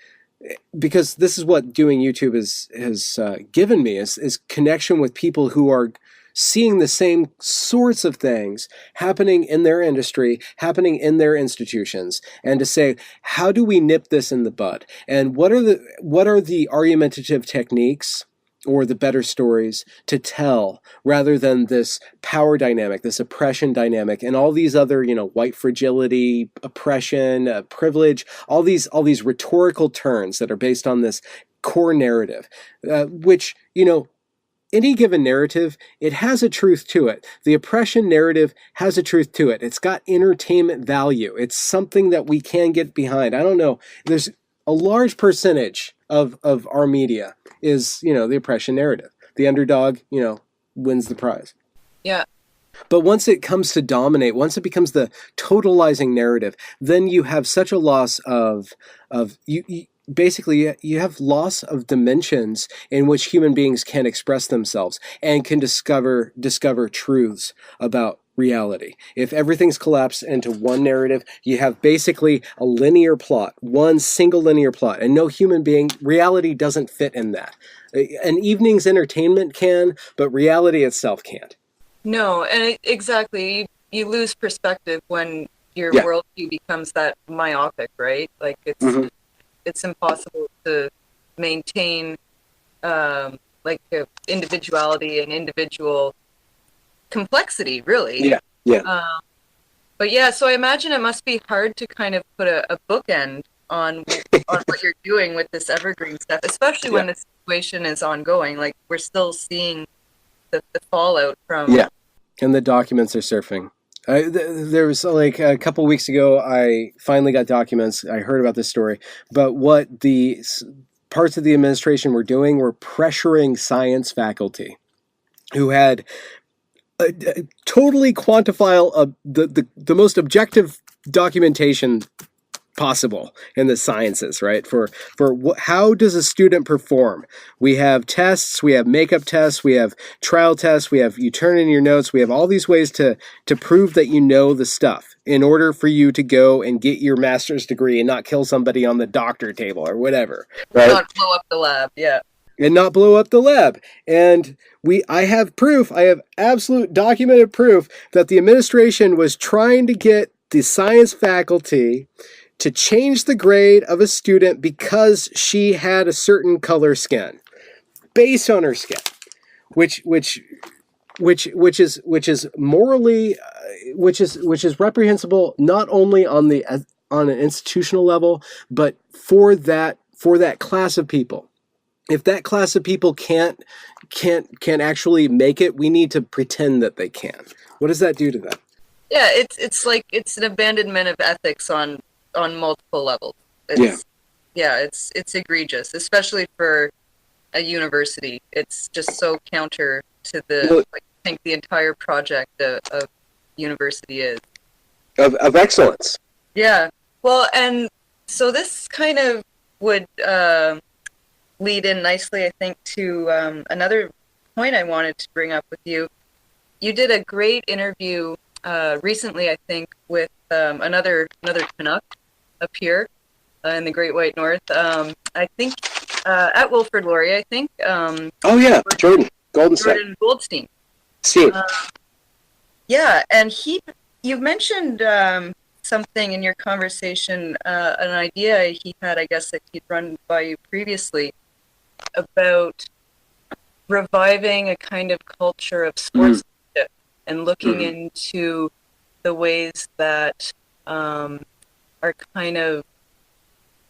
because this is what doing YouTube has given me, is connection with people who are seeing the same sorts of things happening in their industry, happening in their institutions, and to say, how do we nip this in the bud? And what are the argumentative techniques or the better stories to tell, rather than this power dynamic, this oppression dynamic, and all these other, white fragility, oppression, privilege, all these rhetorical turns that are based on this core narrative, which, any given narrative, it has a truth to it. The oppression narrative has a truth to it. It's got entertainment value. It's something that we can get behind. I don't know. There's a large percentage of our media is, the oppression narrative. The underdog, wins the prize. Yeah. But once it comes to dominate, once it becomes the totalizing narrative, then you have such a loss of basically, you have loss of dimensions in which human beings can express themselves and can discover truths about reality. If everything's collapsed into one narrative, you have basically a linear plot, one single linear plot, and no human being, reality doesn't fit in that. An evening's entertainment can, but reality itself can't. No, and exactly. You lose perspective when your worldview becomes that myopic, right? Like it's impossible to maintain like individuality and individual complexity, really. But yeah, so I imagine it must be hard to kind of put a bookend on what you're doing with this evergreen stuff, especially when the situation is ongoing. Like, we're still seeing the fallout from... And the documents are surfing. There was like a couple weeks ago, I finally got documents. I heard about this story. But what the parts of the administration were doing were pressuring science faculty who had totally quantifiable the most objective documentation possible in the sciences, right? For how does a student perform? We have tests, we have makeup tests, we have trial tests, we have you turn in your notes, we have all these ways to prove that you know the stuff in order for you to go and get your master's degree and not kill somebody on the doctor table or whatever. Right? Not blow up the lab, And not blow up the lab. And I have proof, I have absolute documented proof that the administration was trying to get the science faculty to change the grade of a student because she had a certain color skin, based on her skin, which is morally, which is reprehensible not only on an institutional level, but for that class of people. If that class of people can't actually make it, we need to pretend that they can. What does that do to them? Yeah, it's like it's an abandonment of ethics on multiple levels. It's egregious, especially for a university. It's just so counter to I think the entire project of university is of excellence. Yeah. Well, and so this kind of would lead in nicely, I think, to another point I wanted to bring up with you. You did a great interview recently, I think, with another Canuck up here in the Great White North. I think at Wilfrid Laurier, I think. Jordan Goldstein. Steve. And you mentioned something in your conversation, an idea he had, I guess, that he'd run by you previously about reviving a kind of culture of sportsmanship and looking into the ways that are kind of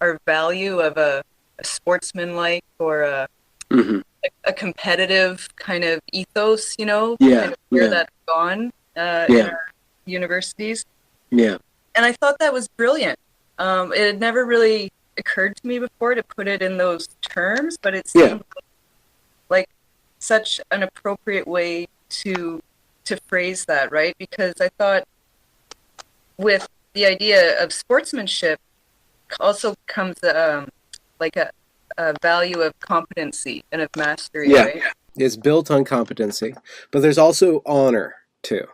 our value of a sportsmanlike or a competitive kind of ethos, kind of where that's gone in our universities. Yeah. And I thought that was brilliant. It had never really occurred to me before to put it in those terms, but it seemed like such an appropriate way to phrase that, right? Because I thought with the idea of sportsmanship also comes like a value of competency and of mastery, right? It's built on competency, but there's also honor too.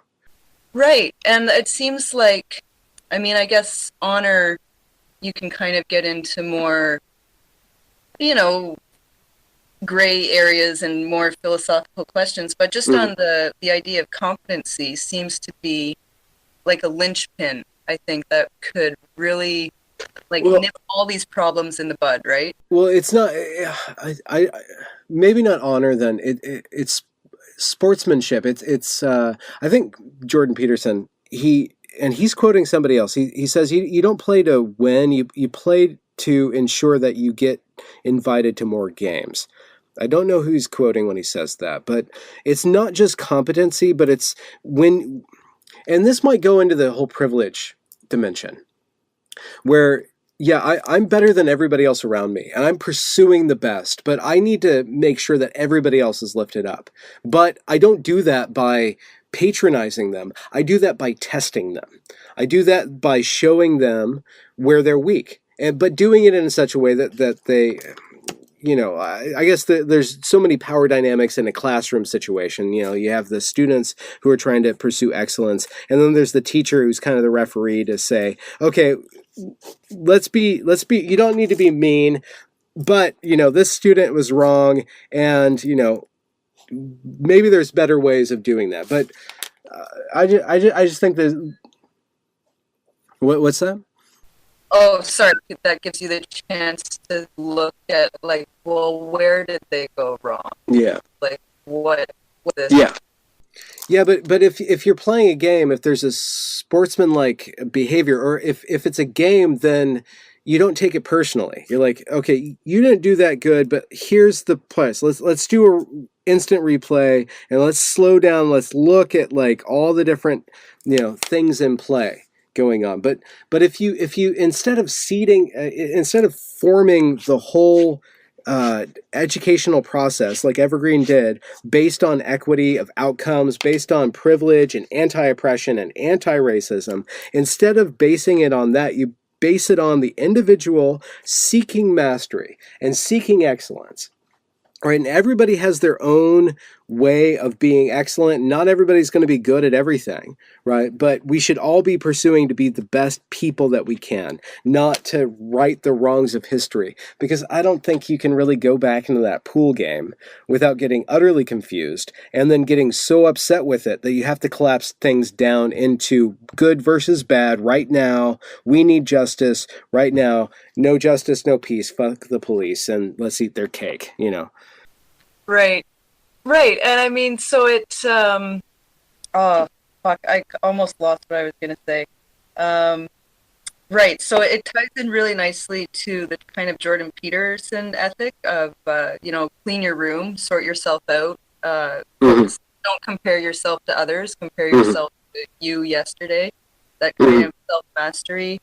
Right. And it seems like, I mean, I guess honor, you can kind of get into more, gray areas and more philosophical questions, but just on the idea of competency seems to be like a linchpin, I think, that could really nip all these problems in the bud, right? Well, it's not, I maybe not honor then. It's sportsmanship. It's I think Jordan Peterson, he's quoting somebody else. He says you don't play to win, you play to ensure that you get invited to more games. I don't know who he's quoting when he says that, but it's not just competency, but it's when, and this might go into the whole privilege dimension, where I'm better than everybody else around me, and I'm pursuing the best, but I need to make sure that everybody else is lifted up. But I don't do that by patronizing them. I do that by testing them. I do that by showing them where they're weak, but doing it in such a way that they, I guess there's so many power dynamics in a classroom situation. You have the students who are trying to pursue excellence, and then there's the teacher who's kind of the referee to say, okay, let's be, you don't need to be mean, but, this student was wrong, and, maybe there's better ways of doing that. But I just think that, what's that? Oh, sorry. That gives you the chance to look at, where did they go wrong? Yeah. What this? Yeah. Yeah, but if you're playing a game, if there's a sportsmanlike behavior, or if it's a game, then you don't take it personally. You're like, okay, you didn't do that good, but here's the place. Let's do a instant replay, and let's slow down. Let's look at all the different things in play going on. But if you instead of forming the whole educational process like Evergreen did, based on equity of outcomes, based on privilege and anti-oppression and anti-racism, instead of basing it on that, you base it on the individual seeking mastery and seeking excellence. Right, and everybody has their own way of being excellent. Not everybody's going to be good at everything, right? But we should all be pursuing to be the best people that we can, not to right the wrongs of history. Because I don't think you can really go back into that pool game without getting utterly confused and then getting so upset with it that you have to collapse things down into good versus bad right now. We need justice right now. No justice, no peace. Fuck the police, and let's eat their cake, Right. And I mean, so it's, oh, fuck, I almost lost what I was going to say. Right, so it ties in really nicely to the kind of Jordan Peterson ethic of, clean your room, sort yourself out, don't compare yourself to others, compare yourself to you yesterday, that kind of self-mastery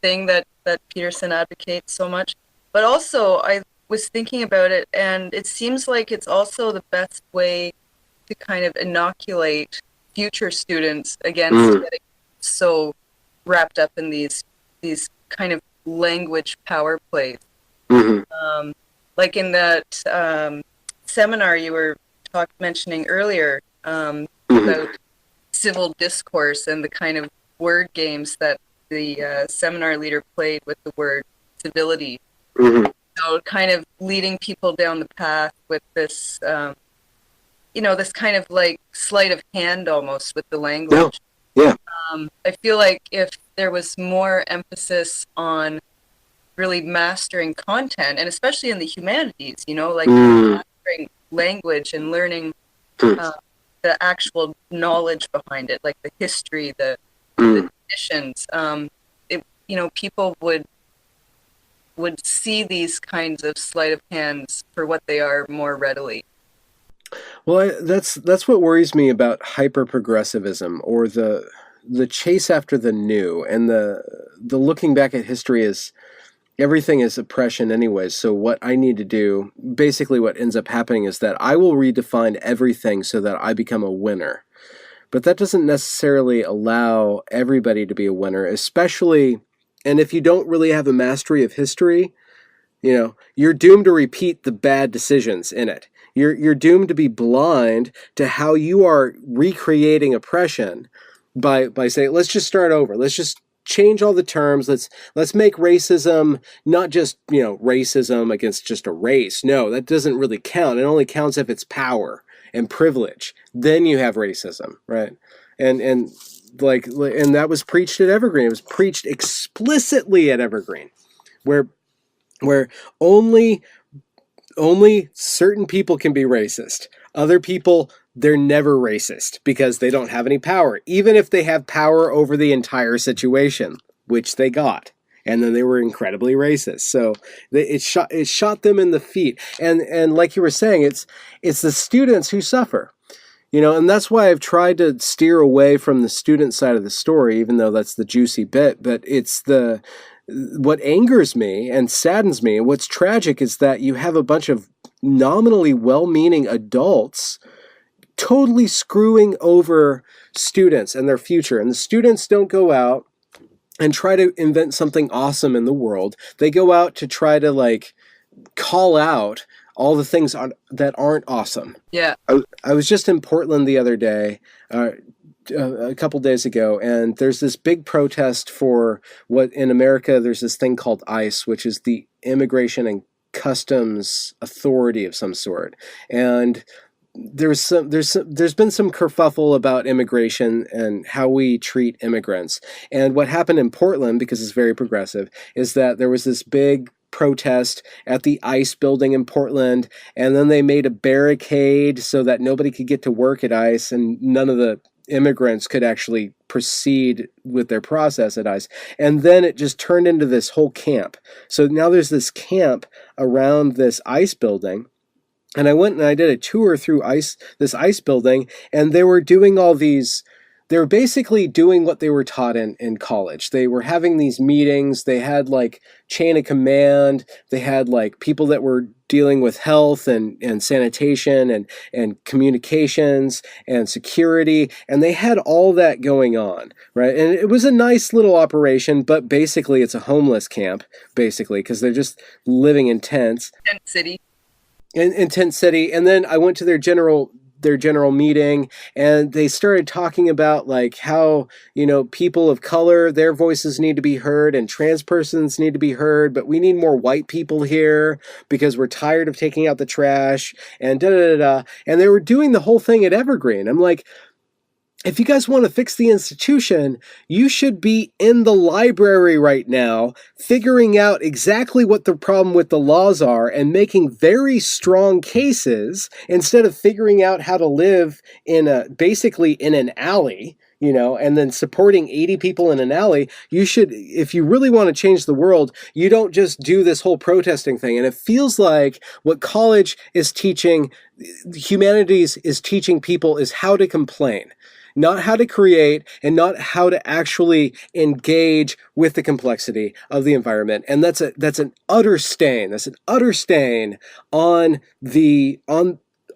thing that Peterson advocates so much. But also, I was thinking about it, and it seems like it's also the best way to kind of inoculate future students against getting so wrapped up in these kind of language power plays. Like in that seminar you were mentioning earlier about civil discourse and the kind of word games that the seminar leader played with the word civility. So kind of leading people down the path with this, this kind of sleight of hand almost with the language. Yeah. I feel like if there was more emphasis on really mastering content, and especially in the humanities, like mastering language and learning the actual knowledge behind it, like the history, the traditions. People would see these kinds of sleight of hands for what they are more readily. Well, that's what worries me about hyper progressivism, or the chase after the new, and the looking back at history as everything is oppression anyways. So what I need to do, basically what ends up happening, is that I will redefine everything so that I become a winner. But that doesn't necessarily allow everybody to be a winner, especially, and if you don't really have a mastery of history, you're doomed to repeat the bad decisions in it. You're doomed to be blind to how you are recreating oppression by saying, let's just start over. Let's just change all the terms. Let's make racism not just, racism against just a race. No, that doesn't really count. It only counts if it's power and privilege. Then you have racism, right? And that was preached at Evergreen. It was preached explicitly at Evergreen, where only certain people can be racist. Other people, they're never racist because they don't have any power, even if they have power over the entire situation, which they got. And then they were incredibly racist. So it shot them in the feet. And like you were saying, it's the students who suffer. And that's why I've tried to steer away from the student side of the story, even though that's the juicy bit. But it's what angers me and saddens me, and what's tragic, is that you have a bunch of nominally well-meaning adults totally screwing over students and their future. And the students don't go out and try to invent something awesome in the world. They go out to try to call out all the things that aren't awesome. Yeah. I was just in Portland the other day, a couple days ago, and there's this big protest for what in America there's this thing called ICE, which is the Immigration and Customs Authority of some sort. And there's been some kerfuffle about immigration and how we treat immigrants. And what happened in Portland, because it's very progressive, is that there was this big protest at the ICE building in Portland, and then they made a barricade so that nobody could get to work at ICE, and none of the immigrants could actually proceed with their process at ICE. And then it just turned into this whole camp. So now there's this camp around this ICE building. And I went and I did a tour through this ICE building, and they were doing they were basically doing what they were taught in college. They were having these meetings. They had chain of command. They had people that were dealing with health and sanitation and communications and security. And they had all that going on, right? And it was a nice little operation, but basically it's a homeless camp, because they're just living in tents. Tent city. In Tent City. And then I went to their general meeting, and they started talking about how people of color, their voices need to be heard, and trans persons need to be heard, but we need more white people here because we're tired of taking out the trash, and da-da-da-da. And they were doing the whole thing at Evergreen. I'm like, if you guys want to fix the institution, you should be in the library right now, figuring out exactly what the problem with the laws are and making very strong cases, instead of figuring out how to live basically in an alley, and then supporting 80 people in an alley. You should, if you really want to change the world, you don't just do this whole protesting thing. And it feels like what college is teaching, humanities is teaching people, is how to complain. Not how to create, and not how to actually engage with the complexity of the environment. And that's an utter stain. That's an utter stain on the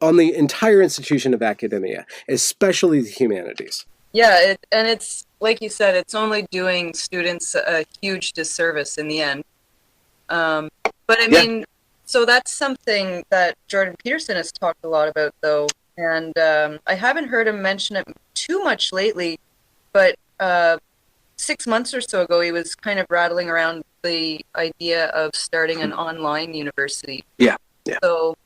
entire institution of academia, especially the humanities. Yeah, and it's like you said, it's only doing students a huge disservice in the end. But I mean, so that's something that Jordan Peterson has talked a lot about, though. And I haven't heard him mention it too much lately, but 6 months or so ago, he was kind of rattling around the idea of starting an online university. Yeah. So,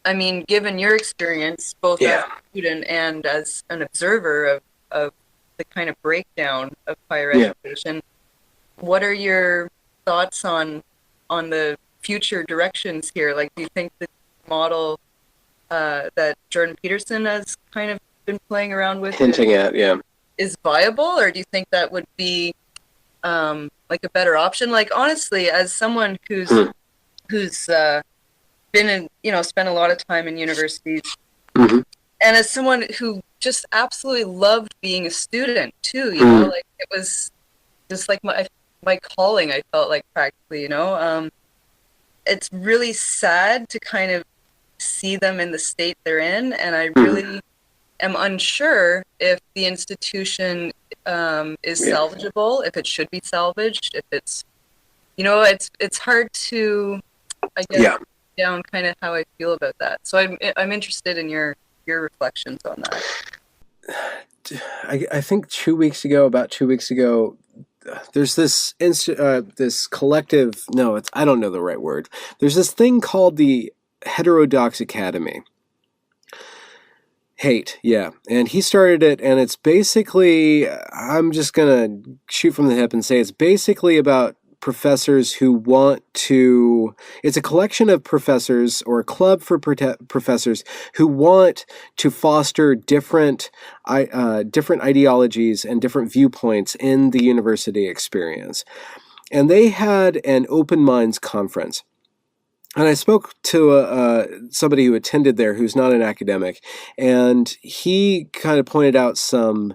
I mean, given your experience, both as a student and as an observer of the kind of breakdown of higher education, what are your thoughts on on the future directions here? Like, do you think the model that Jordan Peterson has kind of been playing around with Hinting at, yeah. is viable, or do you think that would be like a better option? Like, honestly, as someone who's been in, spent a lot of time in universities, Mm-hmm. and as someone who just absolutely loved being a student too, you know, like it was just like my calling, I felt like, practically, it's really sad to kind of see them in the state they're in, and I really am unsure if the institution is salvageable, if it should be salvaged, if it's, it's hard to, I guess, down kind of how I feel about that. So I'm interested in your reflections on that. I think about 2 weeks ago, there's this this collective. No, I don't know the right word. There's this thing called the Heterodox Academy. Hate, yeah. And he started it, and it's basically, I'm just gonna shoot from the hip and say it's basically about professors who want to, it's a collection of professors, or a club for professors who want to foster different ideologies and different viewpoints in the university experience. And they had an Open Minds conference. And I spoke to somebody who attended there who's not an academic, and he kind of pointed out some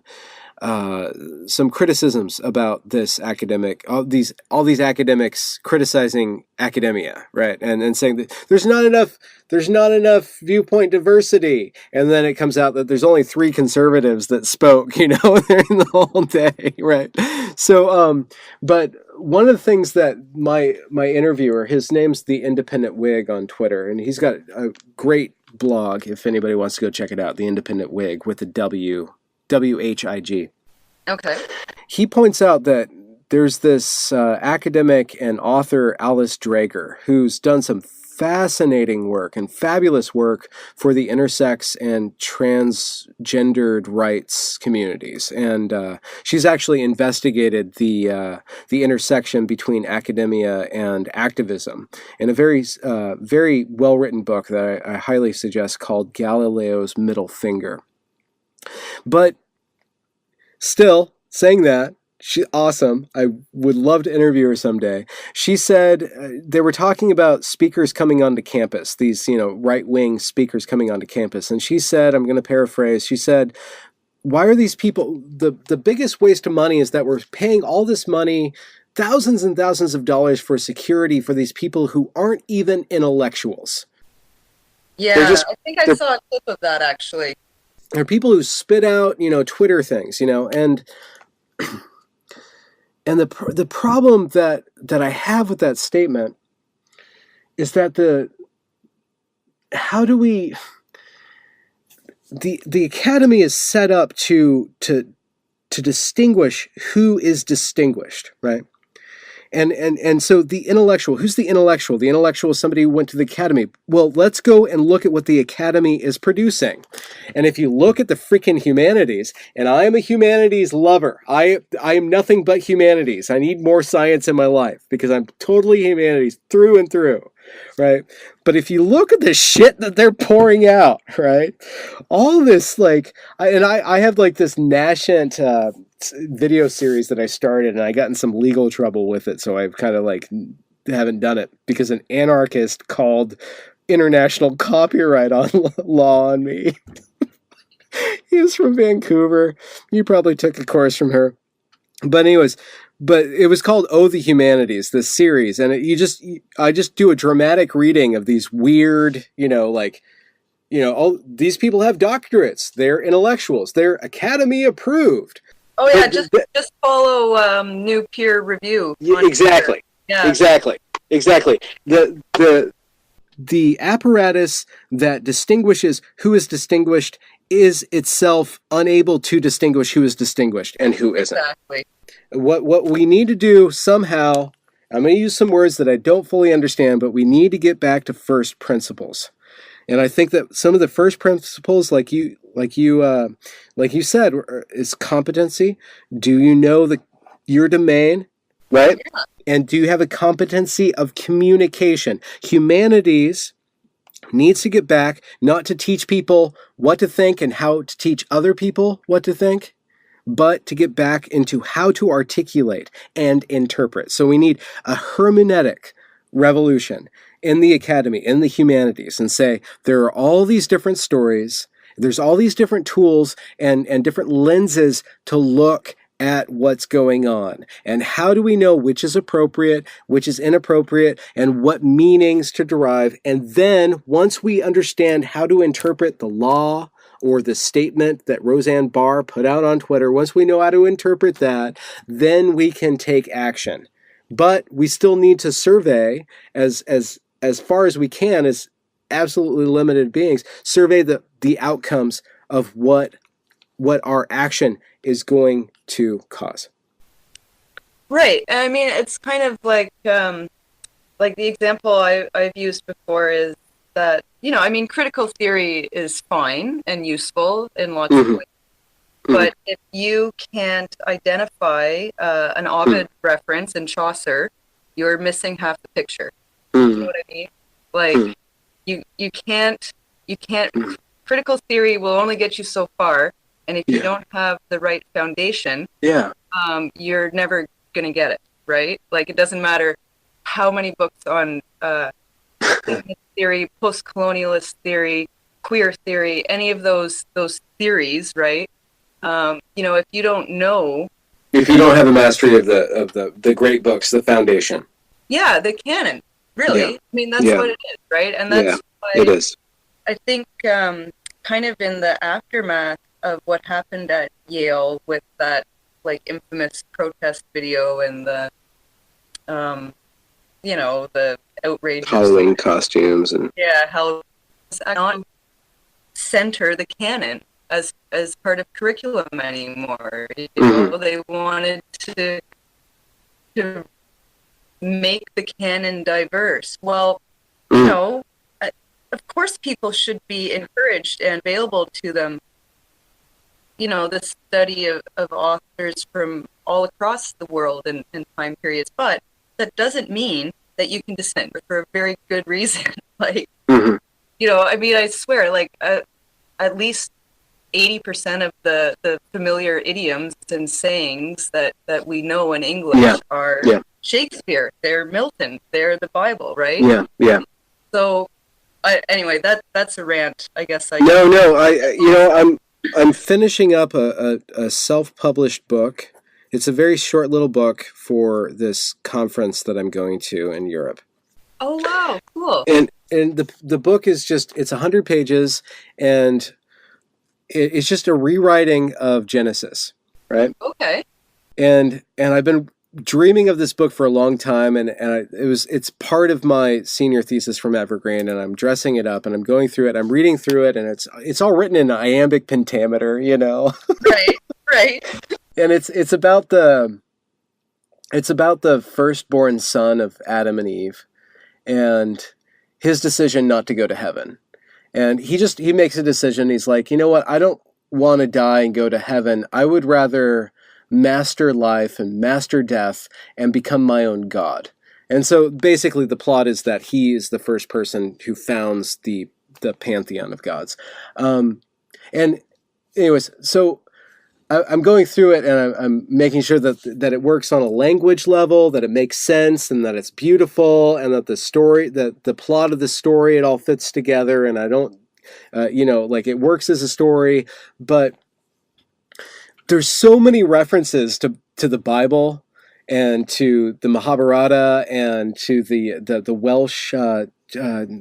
criticisms about this academic, all these academics criticizing academia, right? And saying that there's not enough viewpoint diversity. And then it comes out that there's only 3 conservatives that spoke, during the whole day, right? So, but one of the things that my interviewer, his name's The Independent Whig on Twitter, and he's got a great blog if anybody wants to go check it out, The Independent Whig with the WHIG. Okay. He points out that there's this academic and author, Alice Drager, who's done some fascinating work and fabulous work for the intersex and transgendered rights communities. And she's actually investigated the intersection between academia and activism in a very, very well-written book that I highly suggest called Galileo's Middle Finger. But still, saying that, she's awesome. I would love to interview her someday. She said they were talking about speakers coming onto campus, these, right-wing speakers coming onto campus. And she said, I'm going to paraphrase, she said, why are these people, the biggest waste of money is that we're paying all this money, thousands and thousands of dollars for security for these people who aren't even intellectuals. Yeah, I think I saw a clip of that, actually. They're people who spit out, Twitter things, and the problem that I have with that statement is that the academy is set up to distinguish who is distinguished, right? And so the intellectual, who's the intellectual? The intellectual is somebody who went to the academy. Well, let's go and look at what the academy is producing. And if you look at the freaking humanities, and I am a humanities lover, I am nothing but humanities. I need more science in my life because I'm totally humanities through and through, right? But if you look at the shit that they're pouring out, right? All this, I have this nascent video series that I started, and I got in some legal trouble with it, so I've kind of haven't done it because an anarchist called international copyright law on me. He was from Vancouver. You probably took a course from her. But anyways, it was called Oh the Humanities, this series, and I just do a dramatic reading of these weird, these people have doctorates, they're intellectuals, they're academy approved. Oh yeah, just follow new peer review. Exactly. Yeah. Exactly. The apparatus that distinguishes who is distinguished is itself unable to distinguish who is distinguished and who isn't. Exactly. What we need to do somehow, I'm going to use some words that I don't fully understand, but we need to get back to first principles. And I think that some of the first principles, like you said, is competency. Do you know your domain? right? Yeah. And do you have a competency of communication? Humanities needs to get back not to teach people what to think and how to teach other people what to think, but to get back into how to articulate and interpret. So we need a hermeneutic revolution in the academy, in the humanities, and say there are all these different stories, there's all these different tools and different lenses to look at what's going on. And how do we know which is appropriate, which is inappropriate, and what meanings to derive? And then once we understand how to interpret the law or the statement that Roseanne Barr put out on Twitter, once we know how to interpret that, then we can take action. But we still need to survey as far as we can, as absolutely limited beings, survey the outcomes of what our action is going to cause. Right. I mean, it's kind of like the example I've used before is that, I mean, critical theory is fine and useful in lots of ways. But if you can't identify an Ovid reference in Chaucer, you're missing half the picture. You know what I mean? Like, you can't, critical theory will only get you so far. And if you don't have the right foundation, you're never going to get it, right? Like, it doesn't matter how many books on theory, post-colonialist theory, queer theory, any of those theories, right? If you don't know, if you don't have a mastery of the great books, the foundation, the canon, really. I mean, that's what it is, right? And that's why it is. I think kind of in the aftermath of what happened at Yale with that like infamous protest video and the the outrage, Halloween costumes, and how not center the canon as part of curriculum anymore. They wanted to make the canon diverse. Well, of course people should be encouraged and available to them, the study of authors from all across the world and time periods. But that doesn't mean that you can dissent for a very good reason. Like, I mean, I swear, like, at least 80% of the familiar idioms and sayings that we know in English are Shakespeare, they're Milton, they're the Bible, right? So, anyway, that's a rant, I guess. I'm finishing up a self-published book. It's a very short little book for this conference that I'm going to in Europe. Oh, wow, cool. And the book is it's 100 pages, and it's just a rewriting of Genesis, right? Okay. And I've been dreaming of this book for a long time, and it's part of my senior thesis from Evergreen, and I'm dressing it up and I'm going through it, I'm reading through it, and it's all written in iambic pentameter, Right. And it's about the firstborn son of Adam and Eve and his decision not to go to heaven. And he makes a decision. He's like, you know what? I don't want to die and go to heaven. I would rather master life and master death and become my own God. And so basically the plot is that he is the first person who founds the pantheon of gods. And anyways, so I'm going through it, and I'm making sure that it works on a language level, that it makes sense, and that it's beautiful, and that the story, the plot of the story, it all fits together, and I don't, it works as a story, but there's so many references to the Bible and to the Mahabharata and to the Welsh Mabinogion,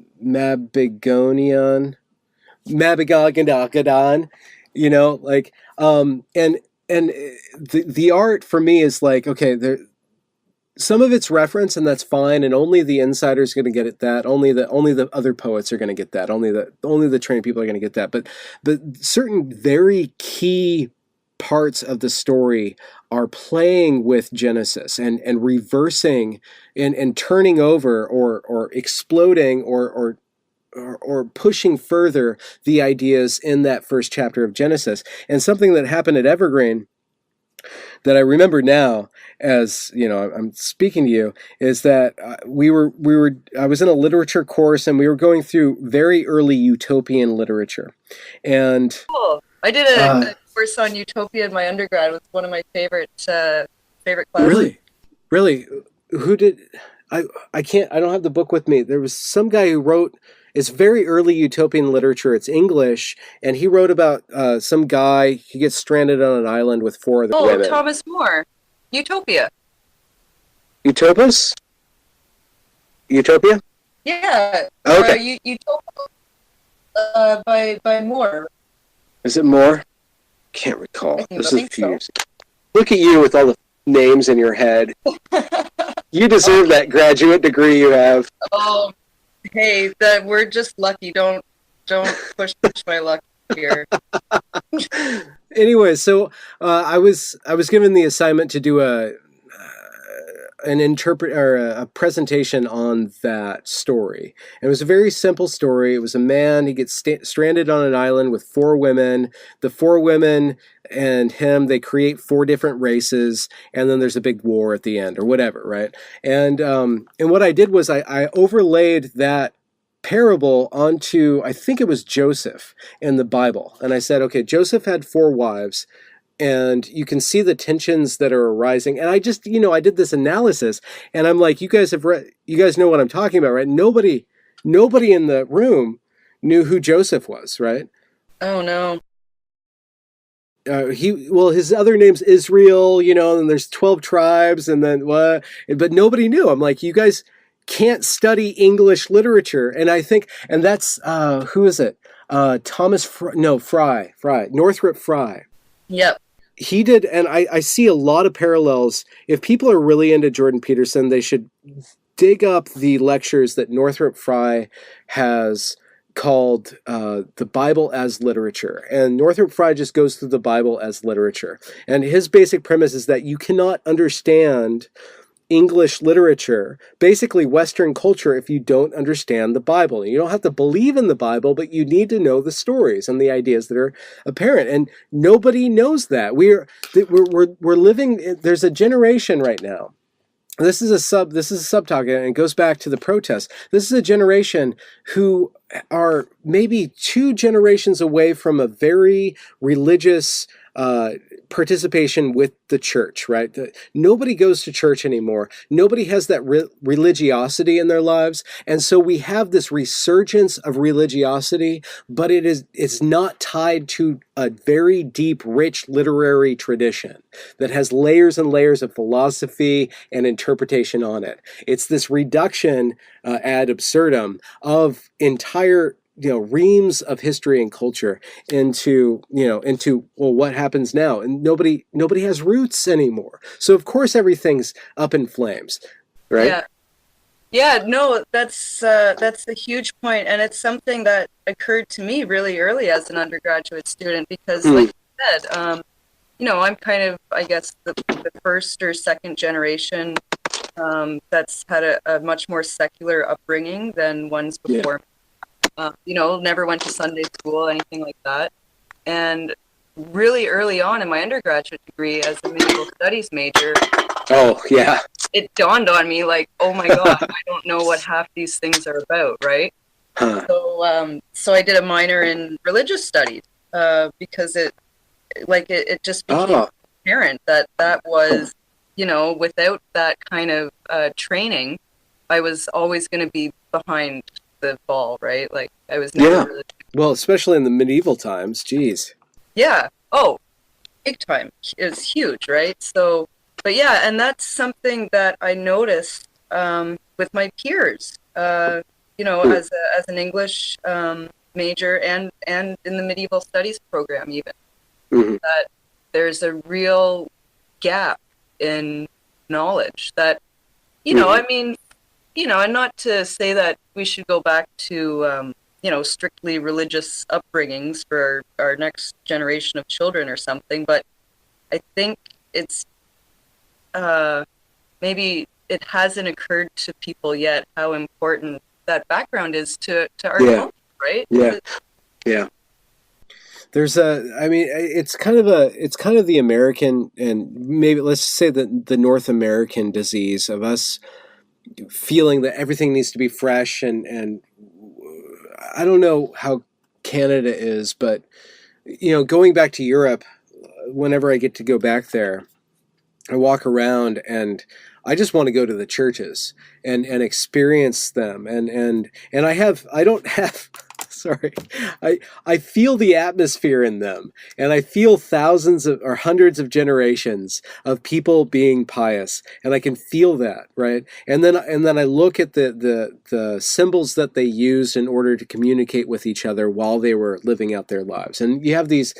and the art for me is like, okay, there, some of it's reference, and that's fine, and only the insider's going to get it. That only the other poets are going to get that. Only the trained people are going to get that. But certain very key parts of the story are playing with Genesis and reversing and turning over or exploding or pushing further the ideas in that first chapter of Genesis. And something that happened at Evergreen that I remember now, as you know, I'm speaking to you, is that I was in a literature course, and we were going through very early utopian literature, and Cool. I did a course on utopia in my undergrad. It was one of my favorite classes. Really, who did? I can't. I don't have the book with me. There was some guy who wrote. It's very early utopian literature. It's English, and he wrote about some guy. He gets stranded on an island with four other women. Thomas More, Utopia. Utopus? Utopia? Yeah. Okay. Utopia by Moore. Is it Moore? Can't recall. This is a few years ago. Look at you with all the names in your head. You deserve that graduate degree you have. Oh, hey, we're just lucky. Don't push my luck here. Anyway, so I was given the assignment to do a presentation on that story. And it was a very simple story. It was a man, he gets stranded on an island with four women. The four women and him, they create four different races, and then there's a big war at the end or whatever, right? And what I did was I overlaid that parable onto, I think it was Joseph in the Bible. And I said, okay, Joseph had four wives, and you can see the tensions that are arising. And I just, I did this analysis, and I'm like, you guys know what I'm talking about, right? Nobody in the room knew who Joseph was, right? Oh no. His other name's Israel, and there's 12 tribes, and then what? But nobody knew. I'm like, you guys can't study English literature. And I think, and that's, who is it? Northrop Frye. Yep. He did, and I see a lot of parallels. If people are really into Jordan Peterson, they should dig up the lectures that Northrop Frye has called The Bible as Literature. And Northrop Frye just goes through the Bible as literature. And his basic premise is that you cannot understand English literature, basically Western culture, if you don't understand the Bible. You don't have to believe in the Bible, but you need to know the stories and the ideas that are apparent. And nobody knows that. We're living. There's a generation right now. This is a subtopic, and it goes back to the protests. This is a generation who are maybe 2 generations away from a very religious participation with the church, right? Nobody goes to church anymore. Nobody has that religiosity in their lives. And so we have this resurgence of religiosity, but it's not tied to a very deep, rich literary tradition that has layers and layers of philosophy and interpretation on it. It's this reduction ad absurdum of entire reams of history and culture into what happens now, and nobody has roots anymore. So of course everything's up in flames, right? Yeah. No, that's a huge point, and it's something that occurred to me really early as an undergraduate student because, like you said, I'm kind of, I guess, the first or second generation that's had a much more secular upbringing than ones before. Yeah. Never went to Sunday school, anything like that. And really early on in my undergraduate degree as a medieval studies major, it dawned on me like, oh my God, I don't know what half these things are about, right? Huh. So I did a minor in religious studies because it just became apparent that was, without that kind of training, I was always going to be behind the ball, right? Like I was never really... Well, especially in the medieval times, geez. Yeah. Oh, big time. It's huge, right? So, but yeah, and that's something that I noticed with my peers, as an English major and in the medieval studies program even, that there's a real gap in knowledge that, and not to say that we should go back to, strictly religious upbringings for our next generation of children or something, but I think it's maybe it hasn't occurred to people yet how important that background is to our culture, right? Yeah. I mean, it's kind of the American, and maybe let's say the North American disease of us feeling that everything needs to be fresh, and I don't know how Canada is, but going back to Europe, whenever I get to go back there, I walk around and I just want to go to the churches and experience them, and I don't have sorry, I feel the atmosphere in them, and I feel thousands of or hundreds of generations of people being pious, and I can feel that, right? And then I look at the symbols that they used in order to communicate with each other while they were living out their lives. And you have these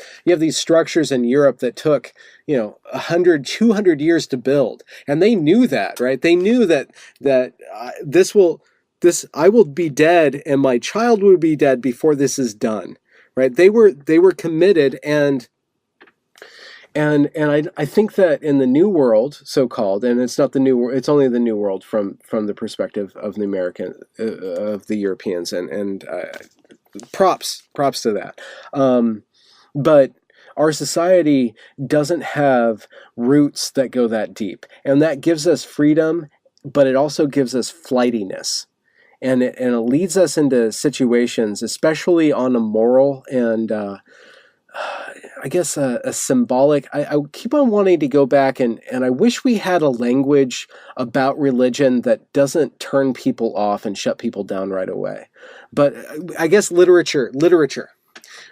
structures in Europe that took 100, 200 years to build, and they knew that, right? They knew that I will be dead and my child will be dead before this is done, right? They were committed, and I think that in the New World, so called, and it's not the New World, it's only the New World from the perspective of the American, of the Europeans, and props to that. But our society doesn't have roots that go that deep, and that gives us freedom, but it also gives us flightiness. And it leads us into situations, especially on a moral and I guess a symbolic. I keep on wanting to go back, and I wish we had a language about religion that doesn't turn people off and shut people down right away. But I guess literature,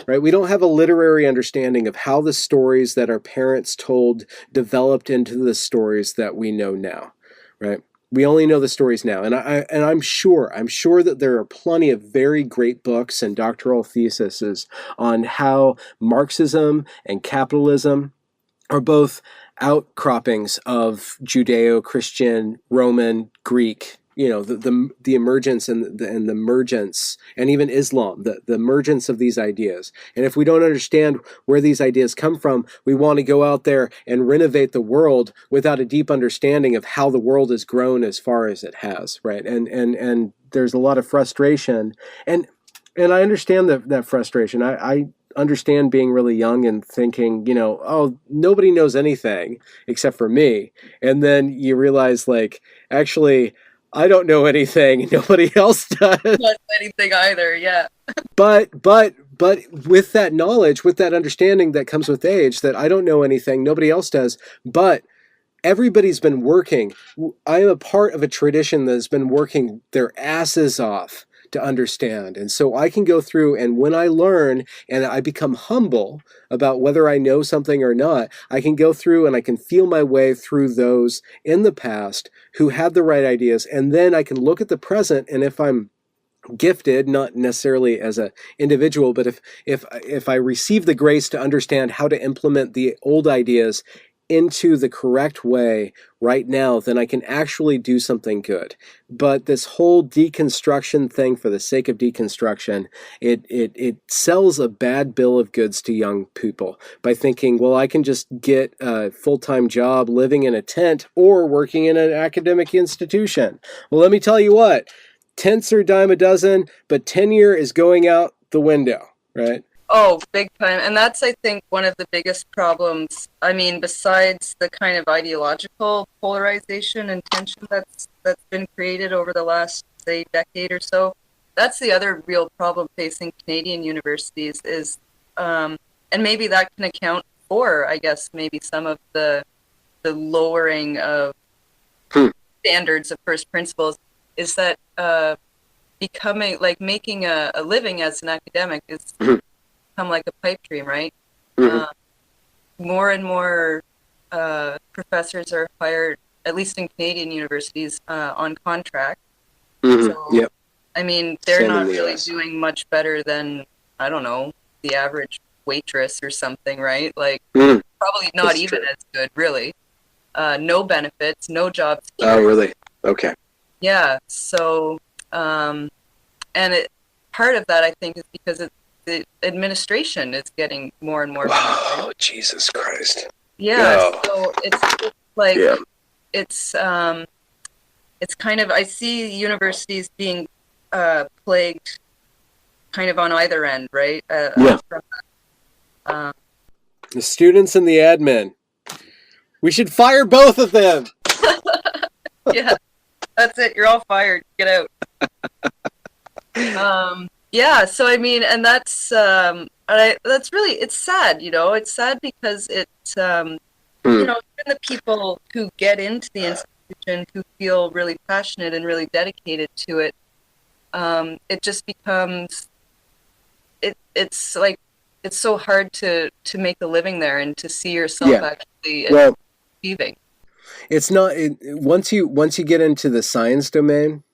right? We don't have a literary understanding of how the stories that our parents told developed into the stories that we know now, right? We only know the stories now, and I'm sure that there are plenty of very great books and doctoral theses on how Marxism and capitalism are both outcroppings of Judeo-Christian, Roman, Greek, the emergence and the emergence, and even Islam, the emergence of these ideas. And if we don't understand where these ideas come from, we want to go out there and renovate the world without a deep understanding of how the world has grown as far as it has, right? And there's a lot of frustration, and I understand that frustration. I understand being really young and thinking, oh, nobody knows anything except for me. And then you realize, like, actually, I don't know anything. Nobody else does. Not anything either. Yeah. But with that knowledge, with that understanding that comes with age, that I don't know anything, nobody else does. But everybody's been working. I am a part of a tradition that has been working their asses off to understand. And so I can go through, and when I learn and I become humble about whether I know something or not, I can go through and I can feel my way through those in the past who had the right ideas. And then I can look at the present, and if I'm gifted, not necessarily as an individual, but if I receive the grace to understand how to implement the old ideas into the correct way right now, then I can actually do something good. But this whole deconstruction thing for the sake of deconstruction, it sells a bad bill of goods to young people by thinking, well, I can just get a full-time job living in a tent or working in an academic institution. Well, let me tell you what, tents are a dime a dozen, but tenure is going out the window, right? Oh, big time. And that's, I think, one of the biggest problems. I mean, besides the kind of ideological polarization and tension that's been created over the last, say, decade or so, that's the other real problem facing Canadian universities is, and maybe that can account for, I guess, maybe some of the lowering of standards of first principles, is that making a living as an academic is become like a pipe dream, right? More and more professors are hired, at least in Canadian universities, on contract. So, Yep. I mean, they're Same not in the really US. doing much better than, I don't know, the average waitress or something, right? Like, Mm, probably not that's even true. as good, really. No benefits, no job Oh, security. really? Okay. Yeah, so, and part of that, I think, is because the administration is getting more and more money. Oh, Jesus Christ. Yeah, Oh. so it's like, Yeah. it's kind of, I see universities being plagued kind of on either end, right? Yeah. From The students and the admin. We should fire both of them. Yeah, that's it. You're all fired. Get out. Yeah. So I mean, and that's really, it's sad. It's sad because it's even the people who get into the institution who feel really passionate and really dedicated to it, it just becomes it's like it's so hard to make a living there and to see yourself actually achieving. It's not once you get into the science domain.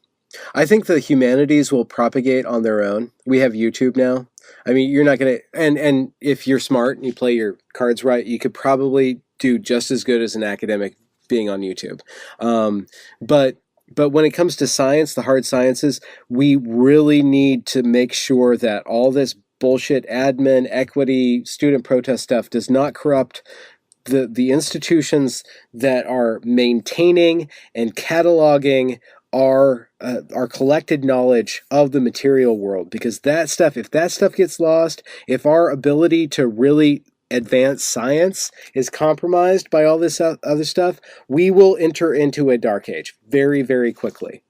I think the humanities will propagate on their own. We have YouTube now. I mean, you're not going to, and if you're smart and you play your cards right, you could probably do just as good as an academic being on YouTube. But when it comes to science, the hard sciences, we really need to make sure that all this bullshit admin, equity, student protest stuff does not corrupt the institutions that are maintaining and cataloging our collected knowledge of the material world, because if that stuff gets lost, if our ability to really advance science is compromised by all this other stuff, we will enter into a dark age very, very quickly.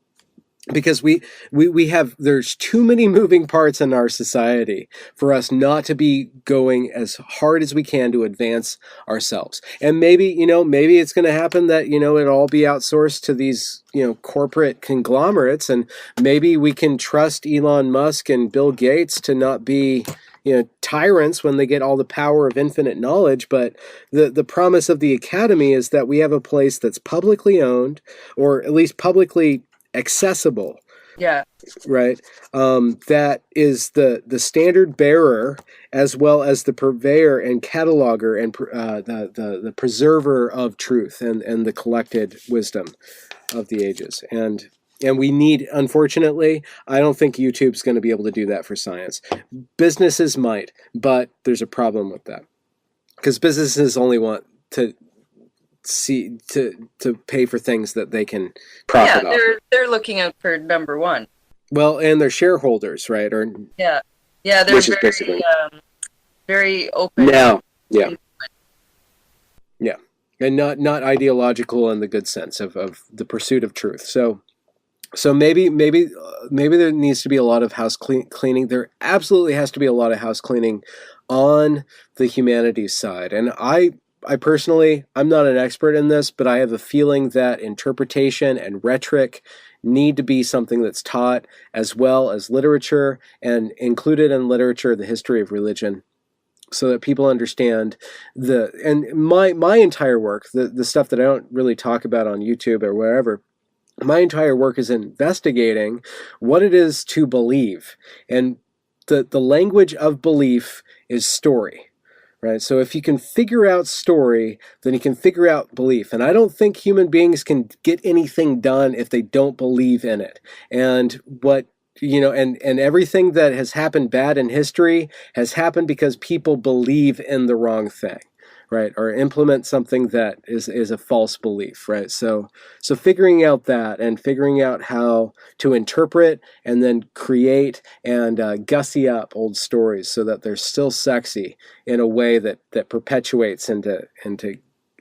Because there's too many moving parts in our society for us not to be going as hard as we can to advance ourselves. And maybe it's going to happen that, it'll all be outsourced to these, corporate conglomerates. And maybe we can trust Elon Musk and Bill Gates to not be, tyrants when they get all the power of infinite knowledge. But the promise of the academy is that we have a place that's publicly owned, or at least publicly accessible. Yeah. Right. That is the standard bearer, as well as the purveyor and cataloger and the preserver of truth and the collected wisdom of the ages. And we need, unfortunately, I don't think YouTube's going to be able to do that for science. Businesses might, but there's a problem with that, because businesses only want to pay for things that they can profit off. They're looking out for number one. Well, and they're shareholders, right? Or they're very open. Yeah, and not ideological in the good sense of the pursuit of truth. So maybe there needs to be a lot of house cleaning. There absolutely has to be a lot of house cleaning on the humanities side. And I personally, I'm not an expert in this, but I have a feeling that interpretation and rhetoric need to be something that's taught, as well as literature, and included in literature the history of religion, so that people understand my entire work, the stuff that I don't really talk about on YouTube or wherever. My entire work is investigating what it is to believe, and the language of belief is story. Right. So if you can figure out story, then you can figure out belief. And I don't think human beings can get anything done if they don't believe in it. And and everything that has happened bad in history has happened because people believe in the wrong thing, right? Or implement something that is a false belief, right? So figuring out that, and figuring out how to interpret and then create and gussy up old stories so that they're still sexy in a way that perpetuates into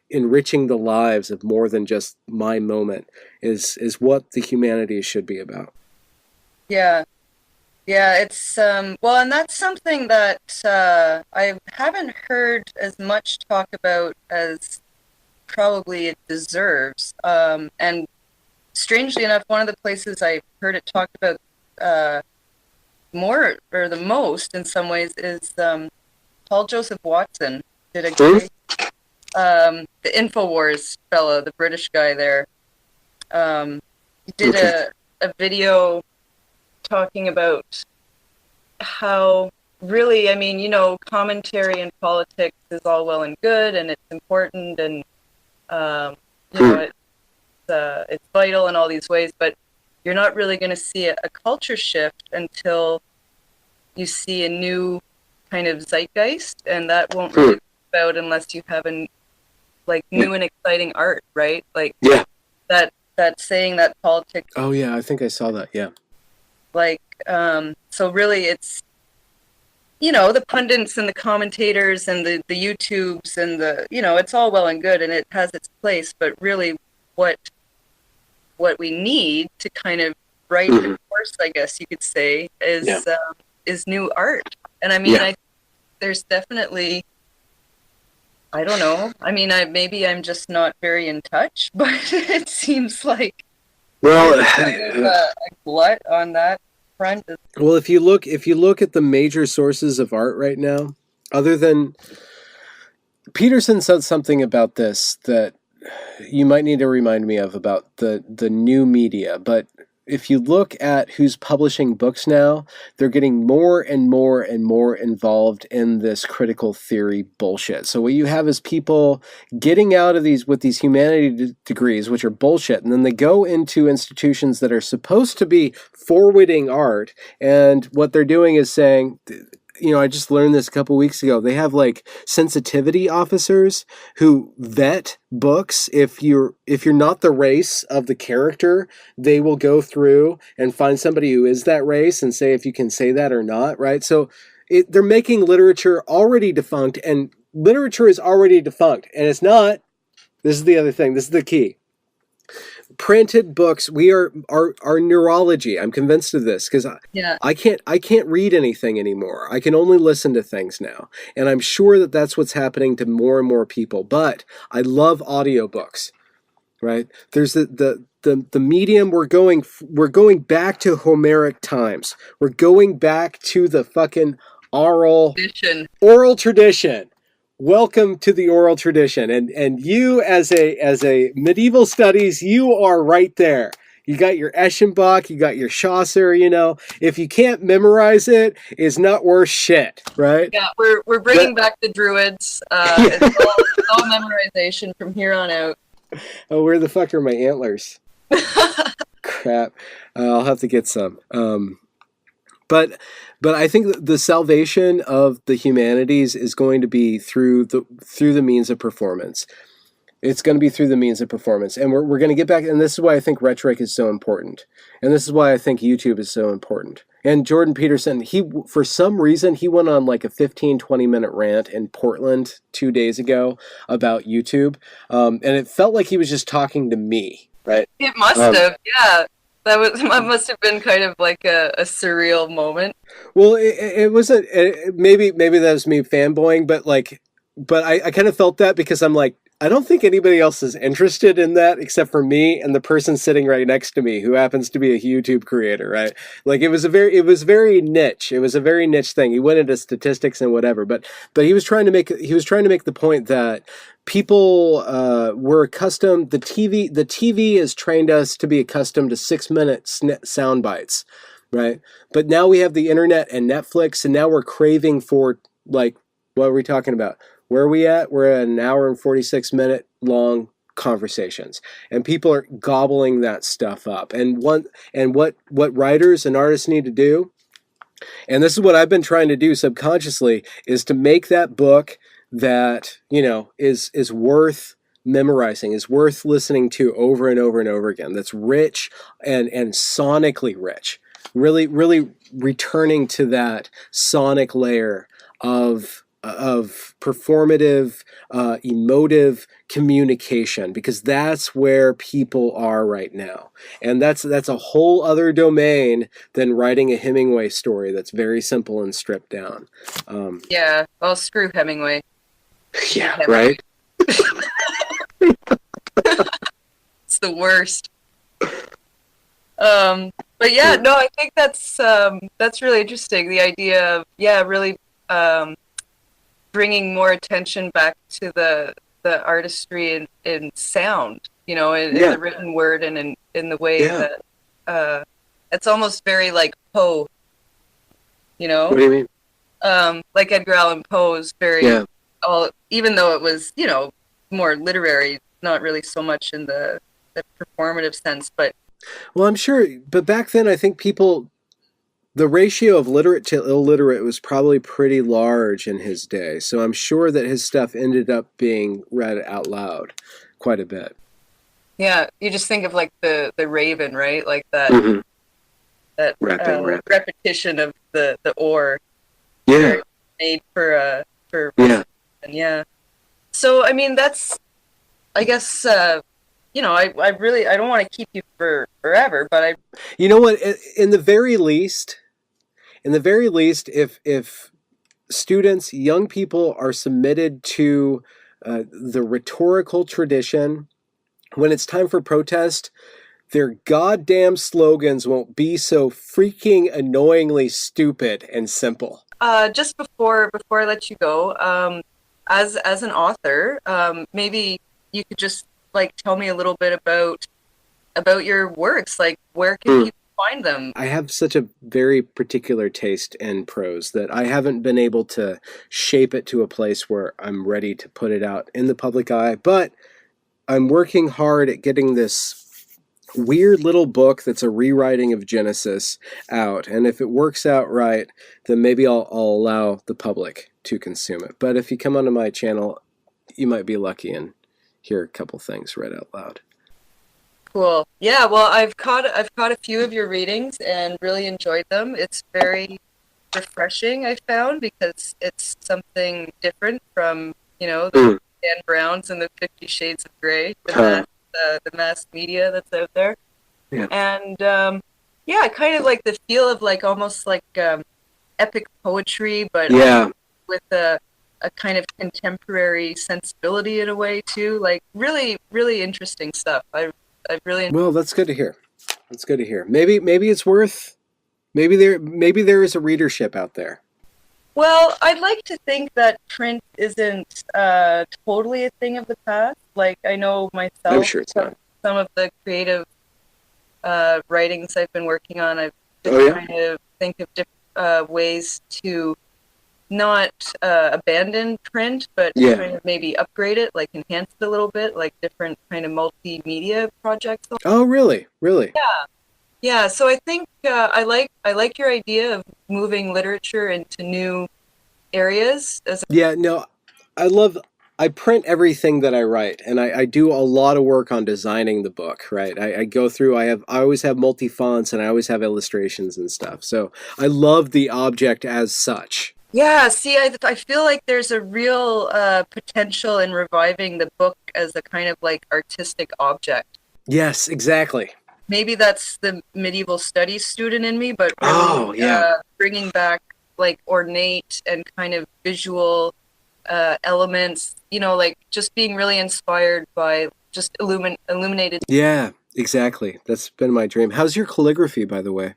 enriching the lives of more than just my moment is what the humanities should be about. Yeah. Yeah, it's well, and that's something that I haven't heard as much talk about as probably it deserves. And strangely enough, one of the places I heard it talked about more, or the most in some ways, is Paul Joseph Watson did a great the InfoWars fellow, the British guy there. He did a video talking about how really, I mean, commentary in politics is all well and good, and it's important, and it's vital in all these ways, but you're not really going to see a culture shift until you see a new kind of zeitgeist, and that won't really be about unless you have new and exciting art, right? That saying that politics. Oh yeah, I think I saw that. Yeah. So really the pundits and the commentators and the YouTubes and it's all well and good and it has its place, but really what we need to kind of write the course, I guess you could say, is new art. And I mean, there's definitely, I don't know. I mean, maybe I'm just not very in touch, but it seems like there's a glut on that front. Well, if you look at the major sources of art right now, other than Peterson said something about this that you might need to remind me of about the new media, but if you look at who's publishing books now, they're getting more and more and more involved in this critical theory bullshit. So what you have is people getting out of these with these humanities degrees, which are bullshit, and then they go into institutions that are supposed to be forwarding art, and what they're doing is saying, I just learned this a couple weeks ago. They have like sensitivity officers who vet books. If you're not the race of the character, they will go through and find somebody who is that race and say if you can say that or not, right? So they're making literature already defunct, and literature is already defunct, and it's not. This is the other thing. This is the key. Printed books, we are our neurology. I'm convinced of this because I can't read anything anymore. I can only listen to things now, and I'm sure that that's what's happening to more and more people. But I love audiobooks, right? There's the medium. We're going back to Homeric times. We're going back to the fucking oral tradition. Welcome to the oral tradition, and you as a medieval studies, you are right there. You got your Eschenbach, you got your Chaucer. If you can't memorize it, it's not worth shit, right? Yeah, we're bringing back the Druids. It's all memorization from here on out. Oh, where the fuck are my antlers? Crap, I'll have to get some. But I think the salvation of the humanities is going to be through the means of performance. It's going to be through the means of performance. And we're going to get back, and this is why I think rhetoric is so important. And this is why I think YouTube is so important. And Jordan Peterson, for some reason, he went on like a 20-minute rant in Portland 2 days ago about YouTube. And it felt like he was just talking to me, right? It must have, yeah. That must have been kind of like a surreal moment. Well, it wasn't. Maybe that was me fanboying, but I kind of felt that because I'm like, I don't think anybody else is interested in that except for me and the person sitting right next to me who happens to be a YouTube creator, right? Like it was very niche. It was a very niche thing. He went into statistics and whatever, but he was trying to make the point that people were accustomed. The TV has trained us to be accustomed to 6-minute sound bites, right? But now we have the internet and Netflix, and now we're craving for, like, what are we talking about? Where are we at? We're at an hour and 46-minute long conversations, and people are gobbling that stuff up. And what writers and artists need to do, and this is what I've been trying to do subconsciously, is to make that book that is worth memorizing, is worth listening to over and over and over again. That's rich and sonically rich. Really, really returning to that sonic layer of performative, emotive communication, because that's where people are right now, and that's a whole other domain than writing a Hemingway story that's very simple and stripped down. Yeah, well, screw Hemingway. Yeah, Hemingway. Right. It's the worst. But yeah, no, I think that's really interesting. The idea of really. Bringing more attention back to the artistry in sound, in the written word and in the way that it's almost very like Poe, What do you mean? Like Edgar Allan Poe's very, even though it was, more literary, not really so much in the performative sense, but. Well, I'm sure, but back then I think the ratio of literate to illiterate was probably pretty large in his day. So I'm sure that his stuff ended up being read out loud quite a bit. Yeah, you just think of like the Raven, right? Like that that repetition of the oar. Yeah. made for Yeah. and yeah. So I mean that's I guess I really I don't want to keep you for forever, but I You know what? In the very least, if students, young people, are submitted to the rhetorical tradition, when it's time for protest, their goddamn slogans won't be so freaking annoyingly stupid and simple. just before I let you go, as an author, maybe you could just like tell me a little bit about your works. Like, where can people find them? I have such a very particular taste in prose that I haven't been able to shape it to a place where I'm ready to put it out in the public eye, but I'm working hard at getting this weird little book that's a rewriting of Genesis out, and if it works out right, then maybe I'll allow the public to consume it. But if you come onto my channel, you might be lucky and hear a couple things read out loud. Cool. Yeah, well, I've caught a few of your readings and really enjoyed them. It's very refreshing, I found, because it's something different from, the Dan Browns and the 50 Shades of Grey, the mass media that's out there. Yeah. And yeah, kind of like the feel of like almost like epic poetry, but with a kind of contemporary sensibility in a way too. Like really, really interesting stuff. I've really Well, that's good to hear. That's good to hear. Maybe it's worth. Maybe there is a readership out there. Well, I'd like to think that print isn't totally a thing of the past. Like I know myself, I'm sure it's not. Some of the creative writings I've been working on, I've been trying to think of different ways to not abandon print, but kind of maybe upgrade it, like enhance it a little bit, like different kind of multimedia projects. Oh, really? Really? Yeah. So I think I like your idea of moving literature into new areas. I print everything that I write, and I do a lot of work on designing the book, right? I go through, I always have multi-fonts, and I always have illustrations and stuff. So I love the object as such. Yeah, see, I feel like there's a real potential in reviving the book as a kind of like artistic object. Yes, exactly. Maybe that's the medieval studies student in me, but really bringing back like ornate and kind of visual elements, like just being really inspired by just illuminated. Yeah, exactly. That's been my dream. How's your calligraphy, by the way?